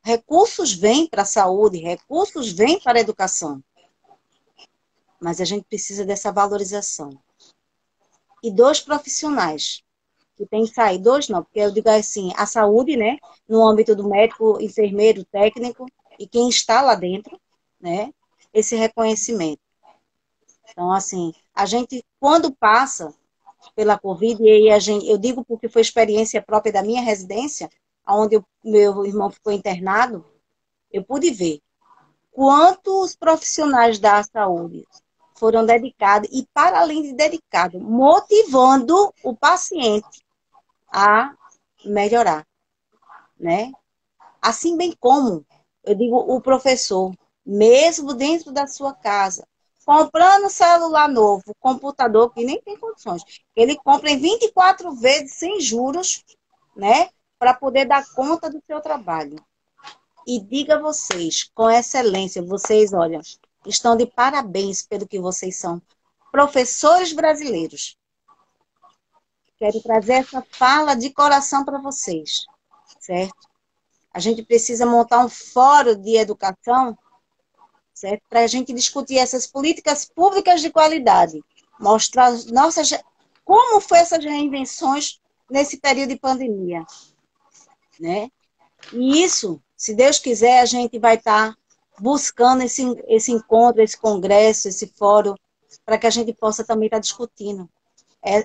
[SPEAKER 2] Recursos vêm para a saúde, recursos vêm para a educação. Mas a gente precisa dessa valorização. E 2 profissionais que tem que sair, 2 não, porque eu digo assim, a saúde, né, no âmbito do médico, enfermeiro, técnico, e quem está lá dentro, né, esse reconhecimento. Então, assim, a gente, quando passa pela Covid, e eu digo porque foi experiência própria da minha residência, onde meu irmão ficou internado, eu pude ver quantos profissionais da saúde foram dedicados, e para além de dedicados, motivando o paciente a melhorar, né? Assim bem como, eu digo, o professor, mesmo dentro da sua casa, comprando celular novo, computador, que nem tem condições, ele compra em 24 vezes sem juros, né? Para poder dar conta do seu trabalho. E diga vocês, com excelência, vocês, olha, estão de parabéns pelo que vocês são. Professores brasileiros. Quero trazer essa fala de coração para vocês, certo? A gente precisa montar um fórum de educação, certo? Para a gente discutir essas políticas públicas de qualidade. Mostrar como foi essas reinvenções nesse período de pandemia, né? E isso, se Deus quiser, a gente vai estar buscando esse encontro, esse congresso, esse fórum, para que a gente possa também estar discutindo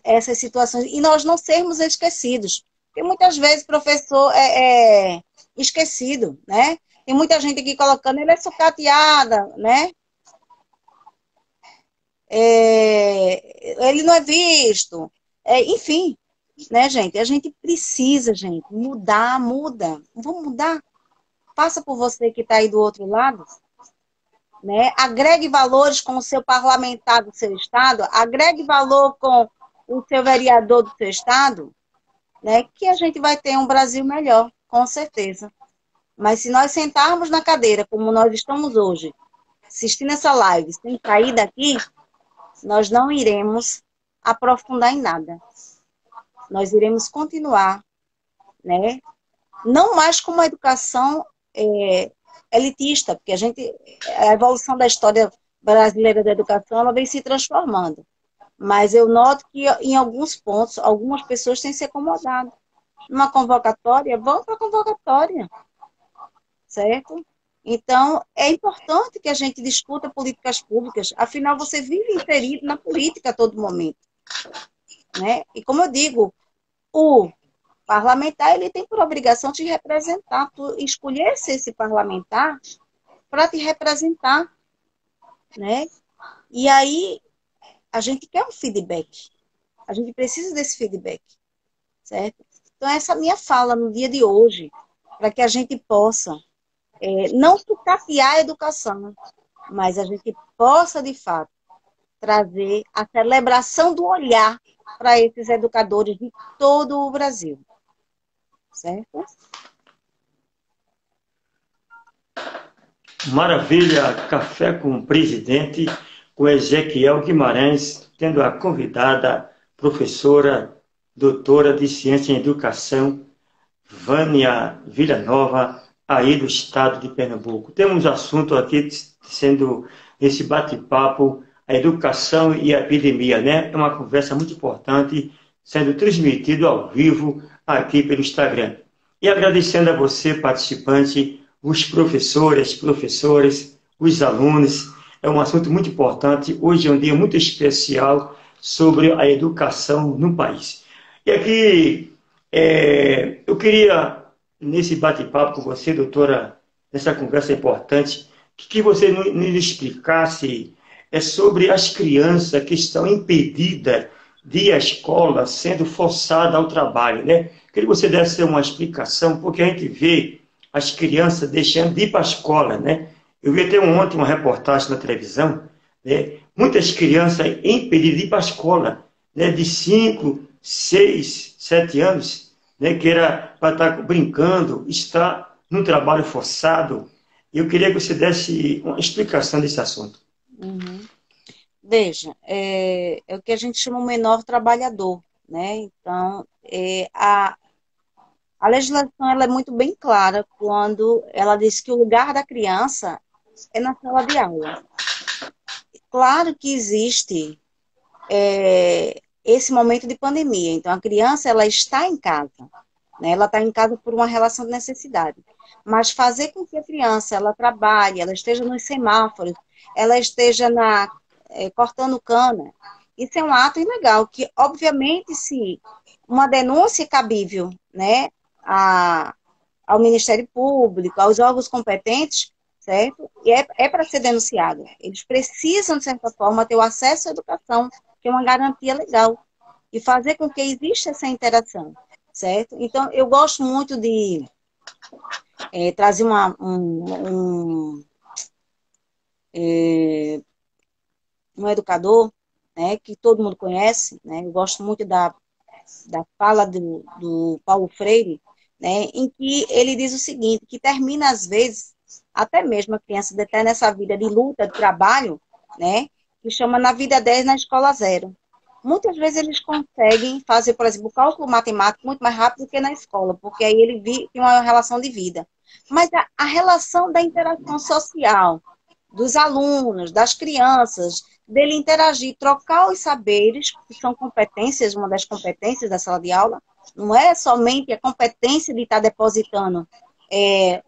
[SPEAKER 2] essas situações. E nós não sermos esquecidos. Porque muitas vezes o professor é esquecido, né? Tem muita gente aqui colocando, ele é sucateada, né? Ele não é visto. Enfim, né, gente? A gente precisa, gente, mudar, muda. Vamos mudar. Passa por você que está aí do outro lado, né? Agregue valores com o seu parlamentar do seu estado, agregue valor com o seu vereador do seu estado, né? Que a gente vai ter um Brasil melhor, com certeza. Mas se nós sentarmos na cadeira, como nós estamos hoje, assistindo essa live, sem sair daqui, nós não iremos aprofundar em nada. Nós iremos continuar, né? Não mais com uma educação elitista, porque a evolução da história brasileira da educação, ela vem se transformando. Mas eu noto que em alguns pontos, algumas pessoas têm se acomodado. Numa convocatória, vão para a convocatória, certo? Então, é importante que a gente discuta políticas públicas, afinal, você vive inserido na política a todo momento, né? E como eu digo, o parlamentar, ele tem por obrigação te representar, tu escolhesse esse parlamentar para te representar, né? E aí, a gente quer um feedback, a gente precisa desse feedback, certo? Então, essa é a minha fala no dia de hoje, para que a gente possa não sucatear a educação, mas a gente possa, de fato, trazer a celebração do olhar para esses educadores de todo o Brasil, certo?
[SPEAKER 1] Maravilha, café com o presidente, com Ezequiel Guimarães, tendo a convidada professora, doutora de Ciência em Educação, Vânia Villanova, aí do estado de Pernambuco. Temos assunto aqui sendo esse bate-papo, a educação e a epidemia, né? É uma conversa muito importante, sendo transmitido ao vivo aqui pelo Instagram. E agradecendo a você, participante, os professores, professoras, os alunos. É um assunto muito importante. Hoje é um dia muito especial sobre a educação no país. E aqui eu queria, nesse bate-papo com você, doutora, nessa conversa importante, que você nos explicasse sobre as crianças que estão impedidas de ir à escola, sendo forçadas ao trabalho, né? Queria que você desse uma explicação, porque a gente vê as crianças deixando de ir para a escola, né? Eu vi até ontem uma reportagem na televisão, né? Muitas crianças impedidas de ir para a escola, né? De 5, 6, 7 anos, né? Que era para estar brincando, estar num trabalho forçado. Eu queria que você desse uma explicação desse assunto.
[SPEAKER 2] Uhum. Veja, é o que a gente chama o menor trabalhador, né? Então, a legislação ela é muito bem clara quando ela diz que o lugar da criança é na sala de aula. Claro que existe esse momento de pandemia, então a criança ela está em casa, né? Ela está em casa por uma relação de necessidade, mas fazer com que a criança ela trabalhe, ela esteja nos semáforos, ela esteja cortando cana, isso é um ato ilegal, que obviamente se uma denúncia é cabível, né, ao Ministério Público, aos órgãos competentes, certo? E é para ser denunciado. Eles precisam, de certa forma, ter o acesso à educação, que é uma garantia legal, e fazer com que exista essa interação, certo? Então, eu gosto muito de trazer um educador, né, que todo mundo conhece, né? Eu gosto muito da fala do Paulo Freire, né, em que ele diz o seguinte, que termina às vezes, até mesmo a criança até nessa vida de luta, de trabalho, né, que chama na vida 10 na escola 0. Muitas vezes eles conseguem fazer, por exemplo, o cálculo matemático muito mais rápido do que na escola, porque aí ele tem uma relação de vida. Mas a relação da interação social, dos alunos, das crianças, dele interagir, trocar os saberes, que são competências, uma das competências da sala de aula, não é somente a competência de estar depositando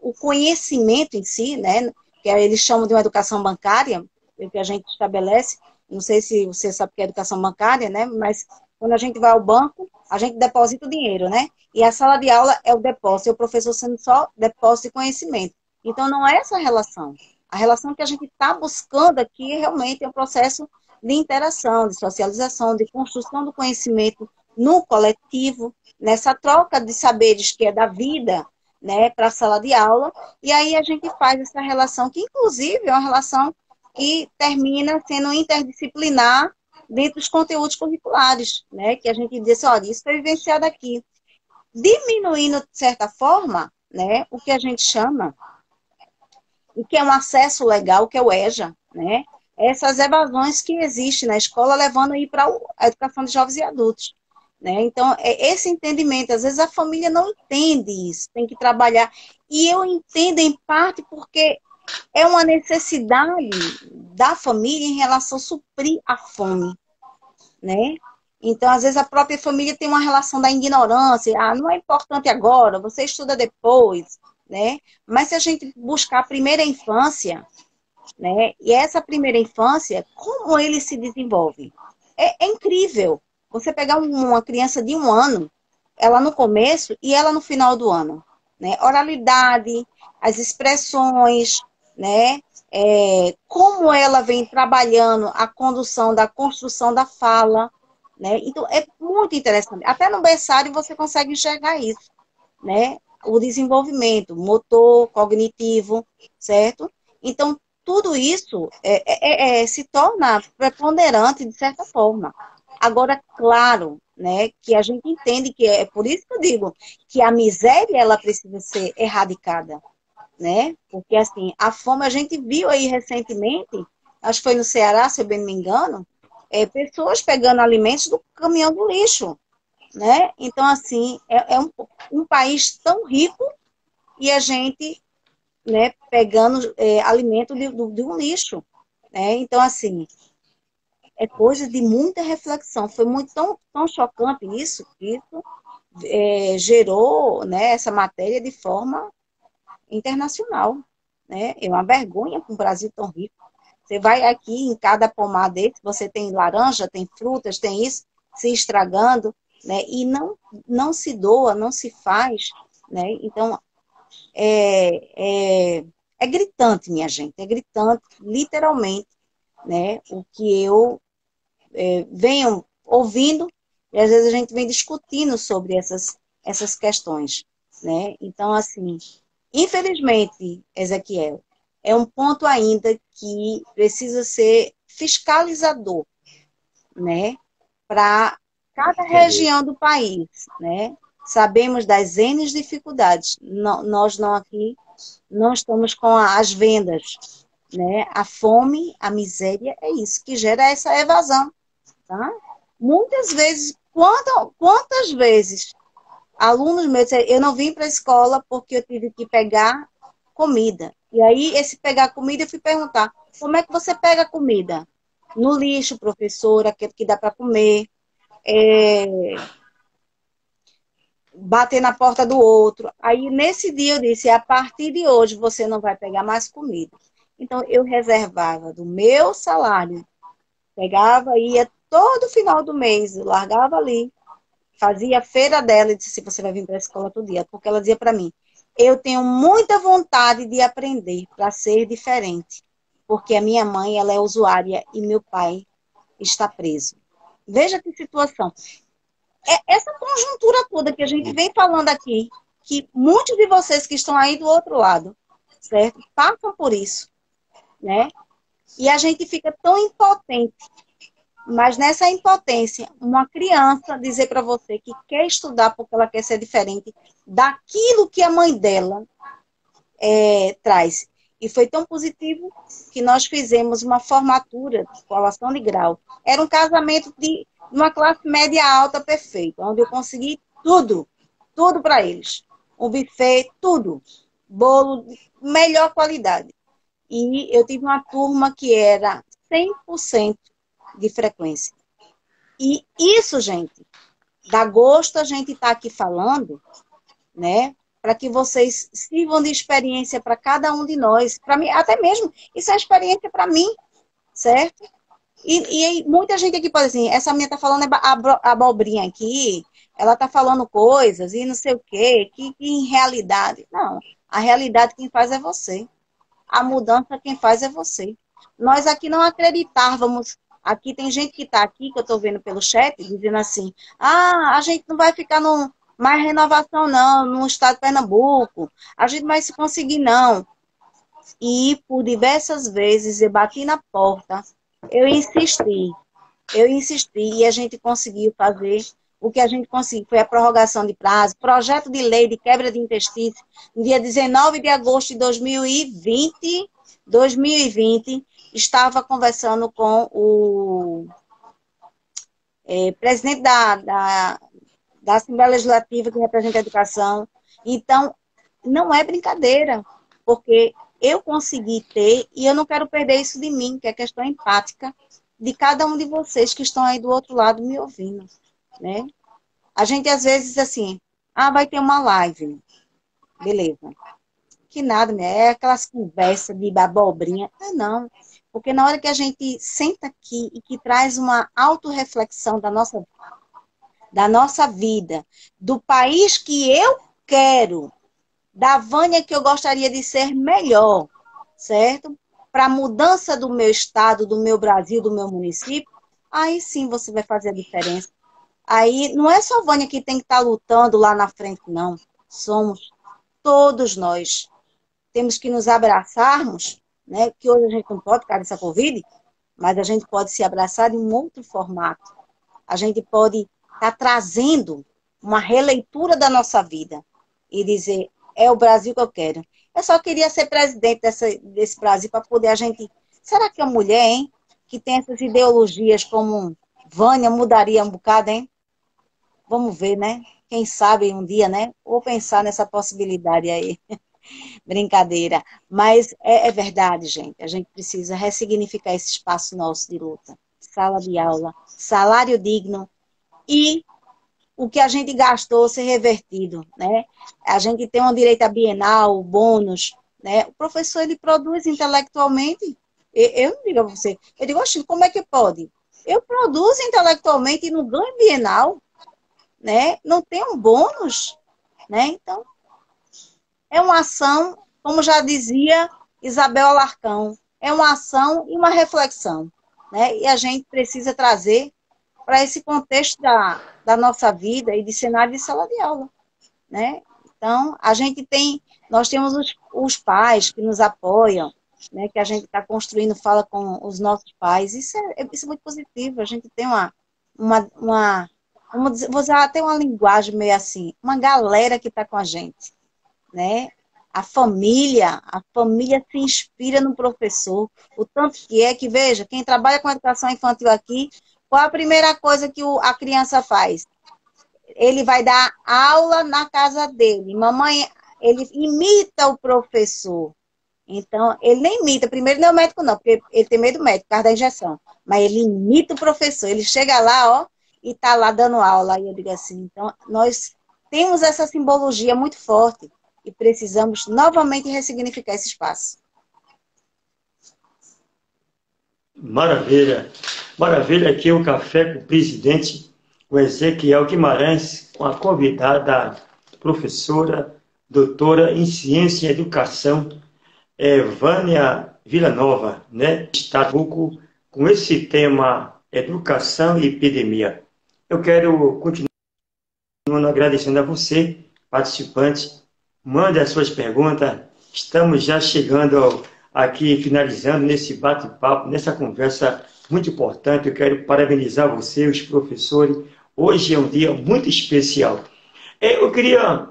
[SPEAKER 2] o conhecimento em si, né, que eles chamam de uma educação bancária, que a gente estabelece, não sei se você sabe o que é educação bancária, né, mas quando a gente vai ao banco, a gente deposita o dinheiro, né, e a sala de aula é o depósito, e o professor sendo só depósito de conhecimento. Então, não é essa a relação. A relação que a gente está buscando aqui realmente é um processo de interação, de socialização, de construção do conhecimento no coletivo, nessa troca de saberes que é da vida, né, para a sala de aula, e aí a gente faz essa relação, que inclusive é uma relação que termina sendo interdisciplinar dentro dos conteúdos curriculares, né, que a gente diz, olha, isso foi vivenciado aqui, diminuindo, de certa forma, né, o que a gente chama o que é um acesso legal, que é o EJA, né? Essas evasões que existem na escola, levando aí para a educação de jovens e adultos. Né? Então, esse entendimento, às vezes a família não entende isso, tem que trabalhar. E eu entendo em parte porque é uma necessidade da família em relação a suprir a fome. né? Então, às vezes, a própria família tem uma relação da ignorância. Ah, não é importante agora, você estuda depois, né? Mas se a gente buscar a primeira infância, né? E essa primeira infância, como ele se desenvolve? É incrível. Você pegar uma criança de 1 ano, ela no começo e ela no final do ano, né? Oralidade, as expressões, né? Como ela vem trabalhando a condução da construção da fala, né? Então, é muito interessante. Até no berçário você consegue enxergar isso, né? O desenvolvimento motor, cognitivo, certo? Então, tudo isso se torna preponderante de certa forma. Agora, claro, né, que a gente entende que é por isso que eu digo que a miséria ela precisa ser erradicada, né? Porque assim, a fome a gente viu aí recentemente, acho que foi no Ceará, se eu bem não me engano, pessoas pegando alimentos do caminhão do lixo, né? Então, assim, é um país tão rico e a gente, né, pegando alimento de um lixo, né? Então, assim, é coisa de muita reflexão. Foi muito tão chocante isso, que isso gerou, né, essa matéria de forma internacional, né? É uma vergonha para um Brasil tão rico. Você vai aqui em cada pomar desse, você tem laranja, tem frutas, tem isso, se estragando, né? E não se doa, não se faz, né? Então, é gritante, minha gente, é gritante, literalmente, né? O que eu venho ouvindo, e às vezes a gente vem discutindo sobre essas questões, né? Então, assim, infelizmente, Ezequiel, é um ponto ainda que precisa ser fiscalizador, né? Para cada
[SPEAKER 1] Entendi.
[SPEAKER 2] região do país, né? Sabemos das N dificuldades. Nós não aqui não estamos com as vendas, né? A fome, a miséria é isso que gera essa evasão, tá? Muitas vezes, quantas vezes alunos meus disseram, eu não vim para a escola porque eu tive que pegar comida. E aí, esse pegar comida, eu fui perguntar, como é que você pega comida? No lixo, professora, aquilo que dá para comer, é, bater na porta do outro. Aí, nesse dia, eu disse, a partir de hoje, você não vai pegar mais comida. Então, eu reservava do meu salário, pegava, ia todo final do mês, eu largava ali, fazia a feira dela e disse, você vai vir para a escola todo dia. Porque ela dizia para mim, eu tenho muita vontade de aprender para ser diferente. Porque a minha mãe, ela é usuária e meu pai está preso. Veja que situação. Essa conjuntura toda que a gente vem falando aqui, que muitos de vocês que estão aí do outro lado, certo? Passam por isso, né? E a gente fica tão impotente. Mas nessa impotência, uma criança dizer para você que quer estudar porque ela quer ser diferente daquilo que a mãe dela traz. E foi tão positivo que nós fizemos uma formatura de colação de grau. Era um casamento de uma classe média alta perfeita, onde eu consegui tudo para eles. Um buffet, tudo. Bolo de melhor qualidade. E eu tive uma turma que era 100% de frequência. E isso, gente, dá gosto a gente estar aqui falando, né? Para que vocês sirvam de experiência para cada um de nós. Para mim, até mesmo, isso é experiência para mim, certo? E muita gente aqui pode assim, essa minha tá falando abobrinha aqui, ela tá falando coisas e não sei o quê, que em realidade. Não, a realidade quem faz é você. A mudança quem faz é você. Nós aqui não acreditávamos. Aqui tem gente que está aqui, que eu estou vendo pelo chat, dizendo assim, a gente não vai ficar mais renovação, não, no estado de Pernambuco. A gente não vai se conseguir, não. E por diversas vezes eu bati na porta, eu insisti, e a gente conseguiu fazer o que a gente conseguiu. Foi a prorrogação de prazo, projeto de lei de quebra de interstício, no dia 19 de agosto de 2020, estava conversando com o presidente da Assembleia Legislativa, que representa a educação. Então, não é brincadeira, porque eu consegui ter, e eu não quero perder isso de mim, que é questão empática, de cada um de vocês que estão aí do outro lado me ouvindo, né? A gente, às vezes, assim, vai ter uma live. Beleza. Que nada, né? É aquelas conversas de abobrinha. Não. Porque na hora que a gente senta aqui e que traz uma autorreflexão da nossa vida, do país que eu quero, da Vânia que eu gostaria de ser melhor, certo? Para a mudança do meu estado, do meu Brasil, do meu município, aí sim você vai fazer a diferença. Aí não é só a Vânia que tem que estar lutando lá na frente, não. Somos todos nós. Temos que nos abraçarmos, né? Que hoje a gente não pode, por causa dessa Covid, mas a gente pode se abraçar de um outro formato. A gente pode estar trazendo uma releitura da nossa vida e dizer, é o Brasil que eu quero. Eu só queria ser presidente desse Brasil para poder a gente... Será que a mulher, hein, que tem essas ideologias como Vânia, mudaria um bocado, hein? Vamos ver, né? Quem sabe um dia, né? Ou pensar nessa possibilidade aí. Brincadeira. Mas é verdade, gente. A gente precisa ressignificar esse espaço nosso de luta. Sala de aula, salário digno e o que a gente gastou ser revertido, né? A gente tem um direito a bienal, bônus, né? O professor, ele produz intelectualmente. Eu não digo a você. Eu digo, oxe, como é que pode? Eu produzo intelectualmente e não ganho bienal, né? Não tem um bônus, né? Então, é uma ação, como já dizia Isabel Alarcão, é uma ação e uma reflexão, né? E a gente precisa trazer para esse contexto da nossa vida e de cenário de sala de aula, né? Então, nós temos os pais que nos apoiam, né? Que a gente está construindo, fala com os nossos pais, isso é muito positivo, a gente tem vou usar até uma linguagem meio assim, uma galera que está com a gente, né? A família se inspira no professor, o tanto que é que, veja, quem trabalha com educação infantil aqui, qual a primeira coisa que a criança faz? Ele vai dar aula na casa dele. Mamãe, ele imita o professor. Então, ele nem imita. Primeiro, não é o médico, não, porque ele tem medo do médico, por causa da injeção. Mas ele imita o professor. Ele chega lá, ó, e tá lá dando aula. E eu digo assim, então, nós temos essa simbologia muito forte e precisamos novamente ressignificar esse espaço.
[SPEAKER 1] Maravilha. Maravilha, aqui é o Café com o Presidente, o Ezequiel Guimarães, com a convidada professora, doutora em Ciência e Educação, Vânia Villanova, né? Está com esse tema Educação e Epidemia. Eu quero continuar agradecendo a você, participante. Mande as suas perguntas. Estamos já chegando aqui, finalizando nesse bate-papo, nessa conversa muito importante. Eu quero parabenizar você, os professores. Hoje é um dia muito especial. Eu queria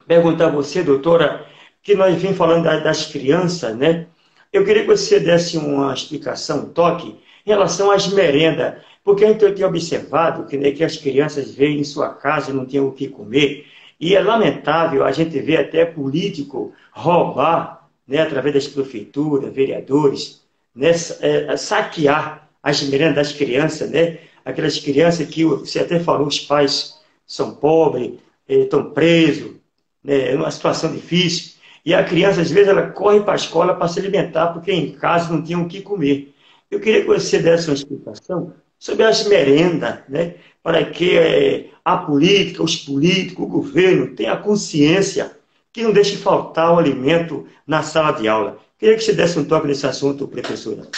[SPEAKER 1] perguntar a você, doutora, que nós vim falando das crianças, né? Eu queria que você desse uma explicação, um toque, em relação às merendas, porque a gente tem observado que, né, que as crianças vêm em sua casa e não têm o que comer, e é lamentável a gente ver até político roubar, né, através das prefeituras, vereadores, né, saquear as merendas das crianças, né? Aquelas crianças que você até falou, os pais são pobres, estão presos, né, é uma situação difícil, e a criança, às vezes, ela corre para a escola para se alimentar, porque em casa não tinha o que comer. Eu queria que você desse uma explicação sobre as merendas, né, para que a política, os políticos, o governo tenham consciência que não deixe faltar o alimento na sala de aula. Queria que você desse um toque nesse assunto, professora.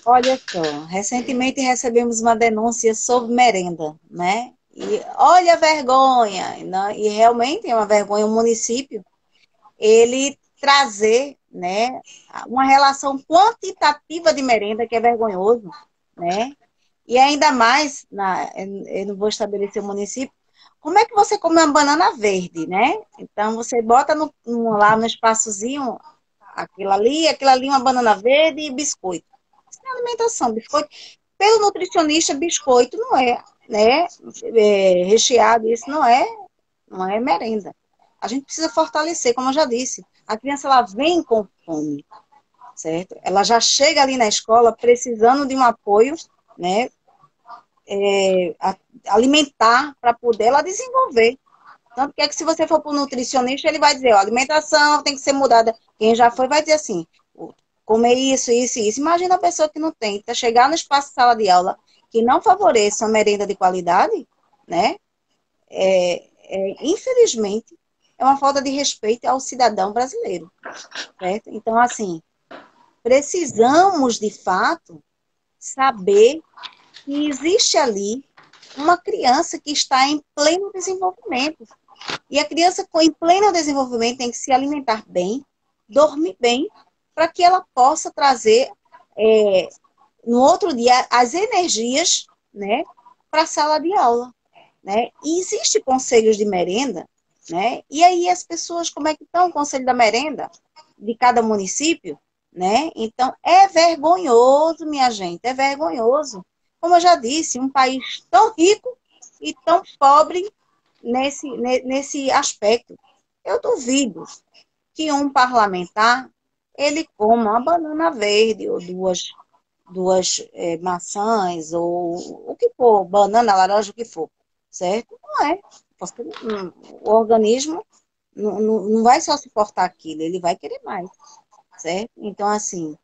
[SPEAKER 2] Olha só, recentemente recebemos uma denúncia sobre merenda, né? E olha a vergonha, né? E realmente é uma vergonha o município ele trazer, né, uma relação quantitativa de merenda, que é vergonhoso, né? E ainda mais, eu não vou estabelecer o município, como é que você come uma banana verde, né? Então, você bota lá no espaçozinho, aquilo ali, uma banana verde e biscoito. Isso não é alimentação, biscoito. Pelo nutricionista, biscoito não é, né? Recheado, isso não é merenda. A gente precisa fortalecer, como eu já disse. A criança, ela vem com fome, certo? Ela já chega ali na escola precisando de um apoio né? Alimentar para poder ela desenvolver. Tanto que se você for para o nutricionista, ele vai dizer, ó, a alimentação tem que ser mudada. Quem já foi vai dizer assim, comer isso, isso e isso. Imagina a pessoa que não tem, tá chegar no espaço de sala de aula que não favoreça uma merenda de qualidade, né? Infelizmente, é uma falta de respeito ao cidadão brasileiro, certo? Então, assim, precisamos, de fato, saber que existe ali uma criança que está em pleno desenvolvimento. E a criança em pleno desenvolvimento tem que se alimentar bem, dormir bem, para que ela possa trazer, no outro dia, as energias, né, para a sala de aula. Né? E existe conselhos de merenda, né? E aí as pessoas, como é que estão o conselho da merenda de cada município, né? Então, é vergonhoso, minha gente, é vergonhoso. Como eu já disse, um país tão rico e tão pobre nesse aspecto. Eu duvido que um parlamentar, ele coma uma banana verde ou duas maçãs, ou o que for, banana, laranja, o que for, certo? Não é. O organismo não vai só suportar aquilo, ele vai querer mais, certo? Então, assim,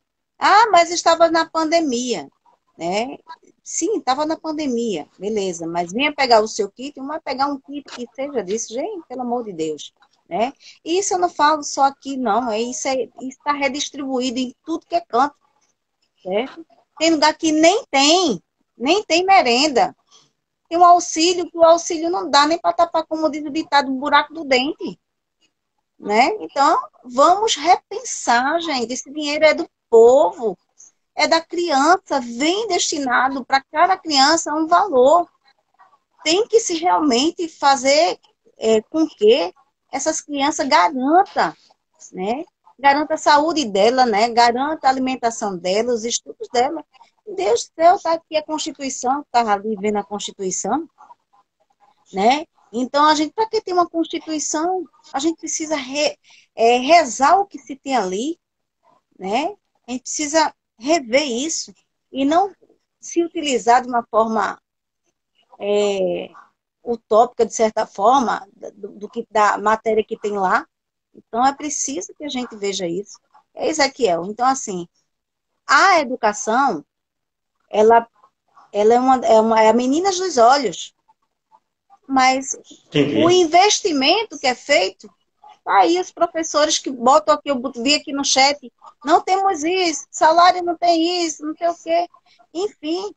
[SPEAKER 2] mas estava na pandemia, né? Sim, estava na pandemia, beleza, mas venha pegar o seu kit, não vai pegar um kit que seja disso, gente, pelo amor de Deus, né? E isso eu não falo só aqui, não, isso está redistribuído em tudo que é canto, certo? Tem lugar que nem tem merenda. Tem um auxílio, que o auxílio não dá nem para tapar, como diz o ditado, um buraco do dente, né? Então, vamos repensar, gente. Esse dinheiro é do povo, é da criança, vem destinado para cada criança um valor. Tem que se realmente fazer com que essas crianças garantam, né? Garanta a saúde dela, né? Garanta a alimentação dela, os estudos dela. Deus do céu, está aqui a Constituição, estava ali vendo a Constituição, né? Então, para que ter uma Constituição, a gente precisa rezar o que se tem ali, né? A gente precisa rever isso e não se utilizar de uma forma utópica, de certa forma, da matéria que tem lá. Então, é preciso que a gente veja isso. Ezequiel, então, assim, a educação, ela é a menina dos olhos, mas o
[SPEAKER 1] Entendi.
[SPEAKER 2] investimento que é feito, tá aí os professores que botam aqui, eu vi aqui no chat, não temos isso, salário não tem isso, não sei o quê, enfim,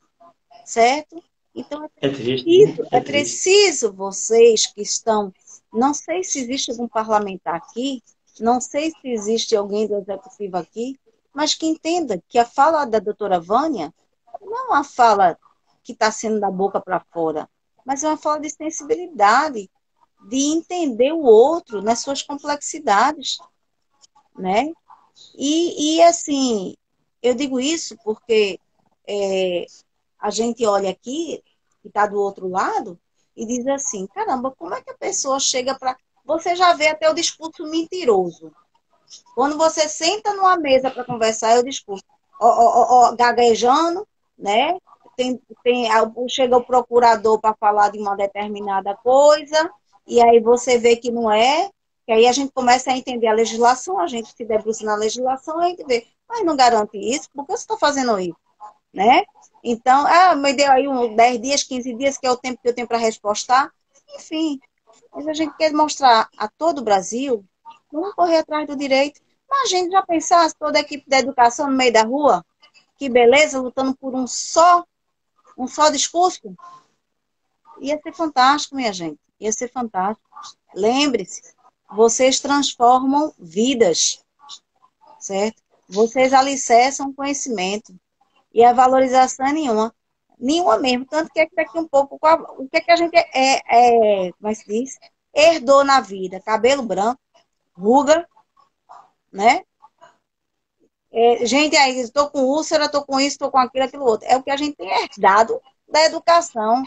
[SPEAKER 2] certo? Então,
[SPEAKER 1] É triste, né? É
[SPEAKER 2] é
[SPEAKER 1] triste.
[SPEAKER 2] preciso vocês que estão, não sei se existe algum parlamentar aqui, não sei se existe alguém do executivo aqui, mas que entenda que a fala da doutora Vânia não é uma fala que está sendo da boca para fora, mas é uma fala de sensibilidade, de entender o outro nas suas complexidades, né? E assim, eu digo isso porque a gente olha aqui, que está do outro lado, e diz assim, caramba, como é que a pessoa chega para... Você já vê até o discurso mentiroso. Quando você senta numa mesa para conversar, é o discurso gaguejando, né? Chega o procurador para falar de uma determinada coisa, e aí você vê que não é, que aí a gente começa a entender a legislação, a gente se debruça na legislação, a gente vê, mas não garante isso, por que você está fazendo isso? Né? Então, me deu aí 10 dias, 15 dias, que é o tempo que eu tenho para respostar. Enfim, mas a gente quer mostrar a todo o Brasil, vamos correr atrás do direito. Mas a gente já pensasse toda a equipe da educação no meio da rua? Que beleza, lutando por um só discurso? Ia ser fantástico, minha gente. Ia ser fantástico. Lembre-se, vocês transformam vidas, certo? Vocês alicerçam conhecimento. E a valorização é nenhuma. Nenhuma mesmo. Tanto que daqui um pouco, o que é que a gente como é que se diz? Herdou na vida? Cabelo branco, ruga, né? Gente, aí, estou com úlcera, estou com isso, estou com aquilo, aquilo outro. É o que a gente tem herdado da educação,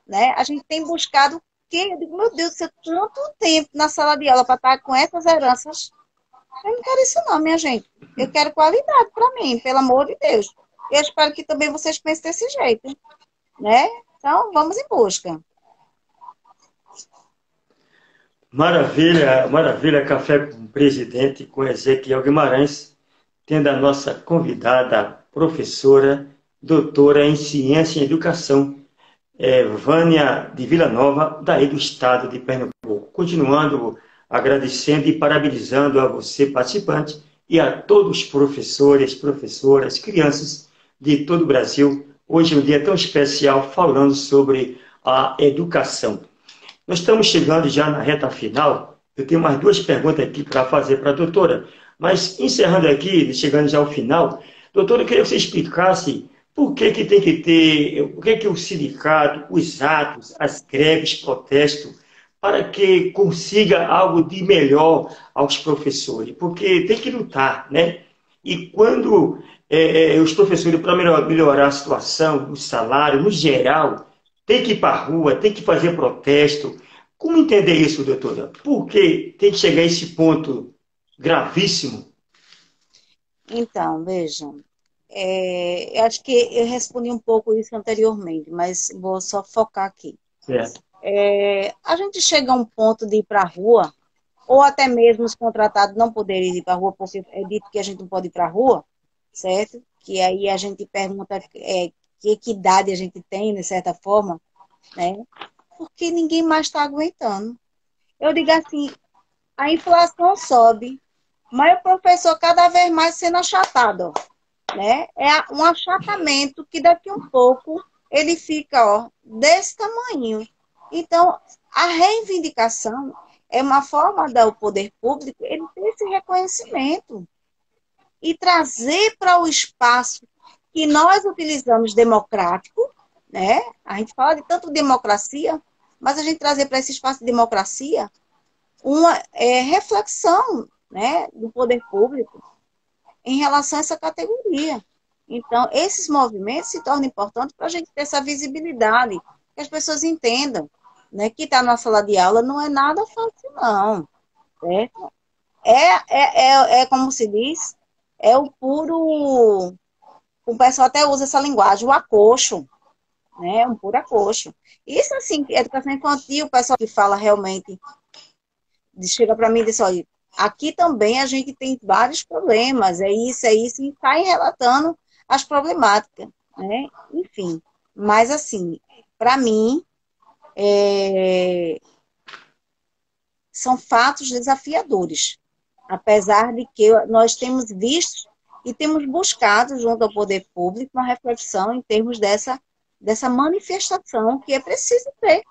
[SPEAKER 2] né? A gente tem buscado eu digo, meu Deus, você tanto tempo na sala de aula para estar com essas heranças. Eu não quero isso não, minha gente. Eu quero qualidade para mim, pelo amor de Deus. eu espero que também vocês pensem desse jeito, né? Então, vamos em busca.
[SPEAKER 1] Maravilha, maravilha, café com o presidente, com Ezequiel Guimarães, tendo a nossa convidada, professora, doutora em Ciência e Educação, Vânia de Vila Nova, daí do estado de Pernambuco. Continuando agradecendo e parabenizando a você, participante, e a todos os professores, professoras, crianças de todo o Brasil. Hoje é um dia tão especial falando sobre a educação. Nós estamos chegando já na reta final. Eu tenho mais duas perguntas aqui para fazer para a doutora. Mas, encerrando aqui, chegando já ao final, doutora, eu queria que você explicasse por que, que tem que ter, por que, que o sindicato, os atos, as greves, protestos, para que consiga algo de melhor aos professores. Porque tem que lutar, né? E quando os professores, para melhorar a situação, o salário, no geral, tem que ir para a rua, tem que fazer protesto. Como entender isso, doutora? Por que tem que chegar a esse ponto gravíssimo?
[SPEAKER 2] Então, vejam, eu acho que eu respondi um pouco isso anteriormente, mas vou só focar aqui.
[SPEAKER 1] Certo.
[SPEAKER 2] A gente chega a um ponto de ir para a rua, ou até mesmo os contratados não poderem ir para a rua, porque é dito que a gente não pode ir para a rua, certo? Que aí a gente pergunta que idade a gente tem, de certa forma, né? Porque ninguém mais está aguentando. Eu digo assim, a inflação sobe, mas o professor cada vez mais sendo achatado, né? É um achatamento que daqui a um pouco ele fica, ó, desse tamanho. Então, a reivindicação é uma forma do poder público ele ter esse reconhecimento e trazer para o espaço que nós utilizamos democrático, né? A gente fala de tanto democracia, mas a gente trazer para esse espaço de democracia uma reflexão, né, do poder público em relação a essa categoria. Então, esses movimentos se tornam importantes para a gente ter essa visibilidade, que as pessoas entendam, né, que estar na sala de aula não é nada fácil, não. Certo? É como se diz, é o puro. O pessoal até usa essa linguagem, o acocho, né? Um puro acocho. Isso, assim, educação infantil, o pessoal que fala realmente, chega para mim e diz: olha, aqui também a gente tem vários problemas, é isso, e está relatando as problemáticas, né? Enfim, mas assim, para mim, são fatos desafiadores, apesar de que nós temos visto e temos buscado, junto ao poder público, uma reflexão em termos dessa manifestação que é preciso ter,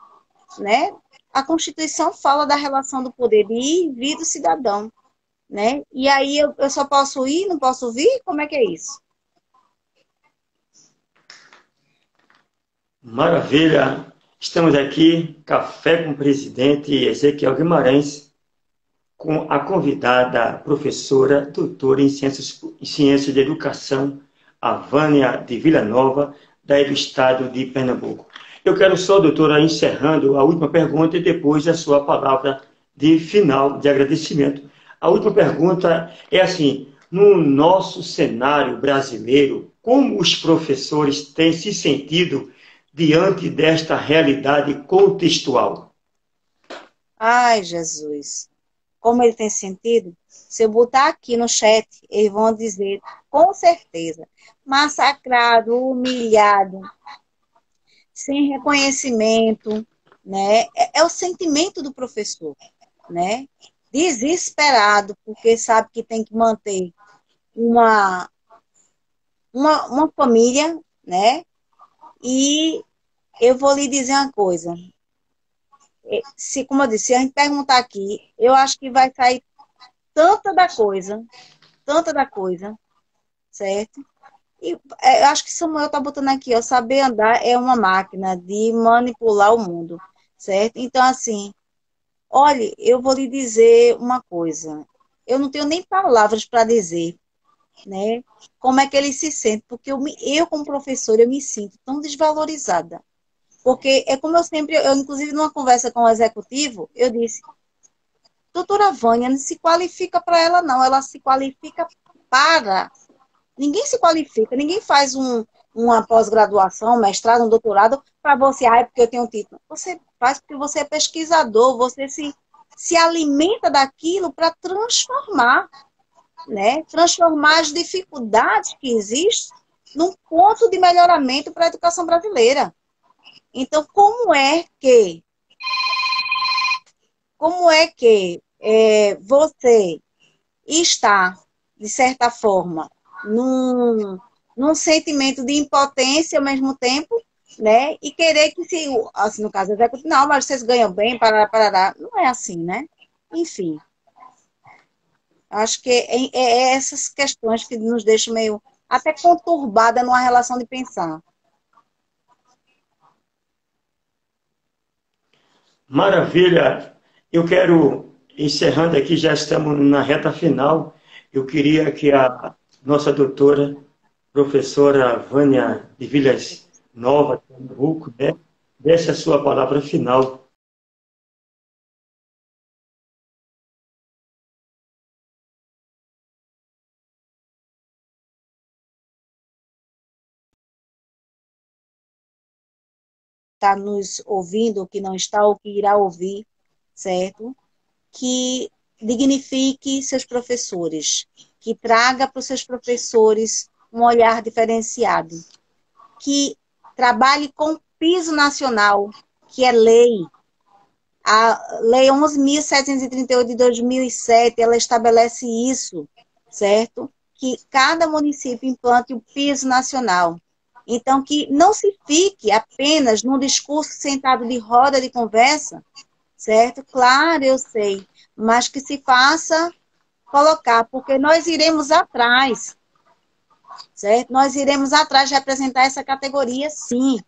[SPEAKER 2] né? A Constituição fala da relação do poder de ir e vir do cidadão, né? E aí eu só posso ir, não posso vir? Como é que é isso?
[SPEAKER 1] Maravilha. Estamos aqui, Café com o presidente Ezequiel Guimarães, com a convidada professora, doutora em Ciências de Educação, a Vânia de Vila Nova, daí do estado de Pernambuco. Eu quero só, doutora, encerrando a última pergunta e depois a sua palavra de final, de agradecimento. A última pergunta é assim: no nosso cenário brasileiro, como os professores têm se sentido diante desta realidade contextual?
[SPEAKER 2] Ai, Jesus, como ele tem sentido? Se eu botar aqui no chat, eles vão dizer, com certeza, massacrado, humilhado, sem reconhecimento, né? É o sentimento do professor, né? Desesperado, porque sabe que tem que manter uma, uma família, né? E eu vou lhe dizer uma coisa. Se, como eu disse, se a gente perguntar aqui, eu acho que vai sair tanta da coisa, certo? E eu acho que Samuel está botando aqui, ó, saber andar é uma máquina de manipular o mundo, certo? Então, assim, olhe, eu vou lhe dizer uma coisa. Eu não tenho nem palavras para dizer, né? Como é que ele se sente, porque eu como professora, eu me sinto tão desvalorizada. Porque é como eu inclusive numa conversa com o executivo, eu disse, doutora Vânia não se qualifica para ela, não, ela se qualifica para Ninguém se qualifica, ninguém faz uma pós-graduação, um mestrado, um doutorado para você, é porque eu tenho um título. Você faz porque você é pesquisador, você se alimenta daquilo para transformar, né? Transformar as dificuldades que existem num ponto de melhoramento para a educação brasileira. Então, como é que você está, de certa forma, num sentimento de impotência ao mesmo tempo, né? E querer que, se, assim, no caso executivo, não, mas vocês ganham bem, parará. Não é assim, né? Enfim, acho que é essas questões que nos deixam meio até conturbada numa relação de pensar.
[SPEAKER 1] Maravilha! Eu quero, encerrando aqui, já estamos na reta final, eu queria que a nossa doutora, professora Vânia de Vilas Nova, de Pernambuco, né, desse a sua palavra final.
[SPEAKER 2] Está nos ouvindo, ou que não está, ou que irá ouvir, certo? Que dignifique seus professores, que traga para os seus professores um olhar diferenciado, que trabalhe com o piso nacional, que é lei. A Lei 11.738 de 2007, ela estabelece isso, certo? Que cada município implante o piso nacional. Então, que não se fique apenas num discurso sentado de roda de conversa, certo? Claro, eu sei, mas que se faça colocar, porque nós iremos atrás, certo? Nós iremos atrás de representar essa categoria, sim.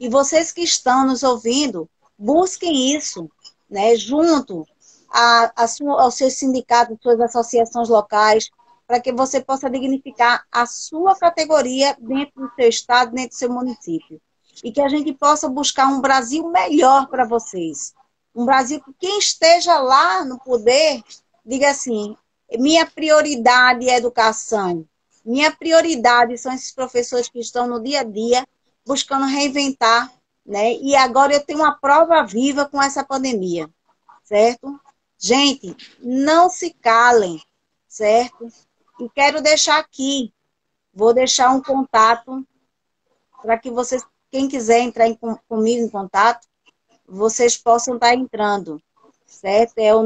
[SPEAKER 2] E vocês que estão nos ouvindo, busquem isso, né? Junto aos seus sindicatos, suas associações locais, para que você possa dignificar a sua categoria dentro do seu estado, dentro do seu município. E que a gente possa buscar um Brasil melhor para vocês. Um Brasil que quem esteja lá no poder diga assim, minha prioridade é a educação. Minha prioridade são esses professores que estão no dia a dia buscando reinventar, né? E agora eu tenho uma prova viva com essa pandemia, certo? Gente, não se calem, certo? E quero deixar aqui, vou deixar um contato para que vocês, quem quiser entrar comigo em contato, vocês possam estar entrando, certo? É o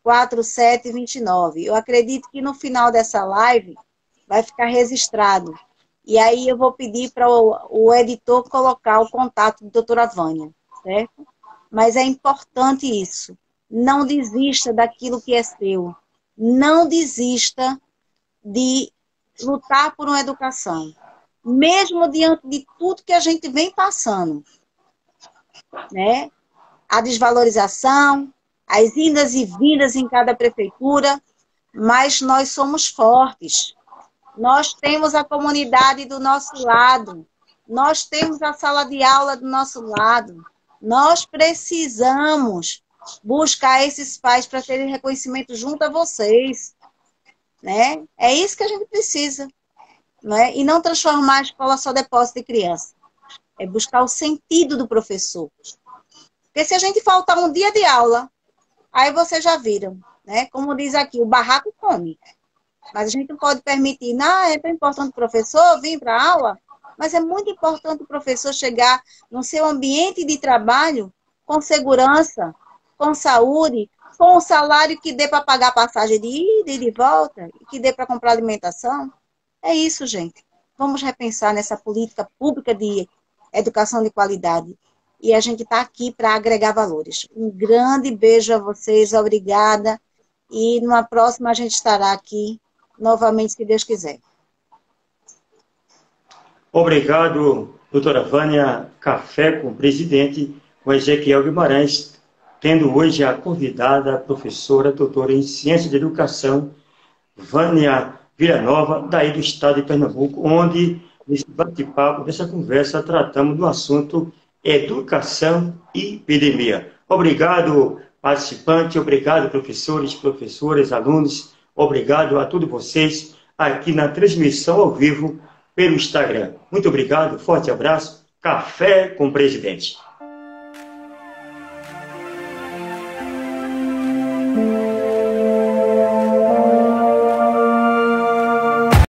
[SPEAKER 2] 98759-4729. Eu acredito que no final dessa live vai ficar registrado. E aí eu vou pedir para o editor colocar o contato da doutora Vânia, certo? Mas é importante isso. Não desista daquilo que é seu. Não desista de lutar por uma educação. Mesmo diante de tudo que a gente vem passando, né? A desvalorização, as indas e vindas em cada prefeitura, mas nós somos fortes. Nós temos a comunidade do nosso lado. Nós temos a sala de aula do nosso lado. Nós precisamos buscar esses pais para terem reconhecimento junto a vocês, né? É isso que a gente precisa, né? E não transformar a escola só depósito de criança. É buscar o sentido do professor. Porque se a gente faltar um dia de aula, aí vocês já viram, né? Como diz aqui, o barraco come. Mas a gente não pode permitir, não, é tão importante o professor vir para a aula, mas é muito importante o professor chegar no seu ambiente de trabalho com segurança, com saúde, com um salário que dê para pagar a passagem de ida e de volta, e que dê para comprar alimentação. É isso, gente. Vamos repensar nessa política pública de educação de qualidade. E a gente está aqui para agregar valores. Um grande beijo a vocês, obrigada. E numa próxima a gente estará aqui novamente, se Deus quiser.
[SPEAKER 1] Obrigado, doutora Vânia. Café com o presidente, com Ezequiel Guimarães, tendo hoje a convidada, a professora, doutora em Ciência de Educação, Vânia Villanova, daí do estado de Pernambuco, onde, nesse bate-papo, nessa conversa, tratamos do assunto educação e epidemia. Obrigado, participante, obrigado, professores, professoras, alunos, obrigado a todos vocês aqui na transmissão ao vivo pelo Instagram. Muito obrigado, forte abraço, Café com o Presidente.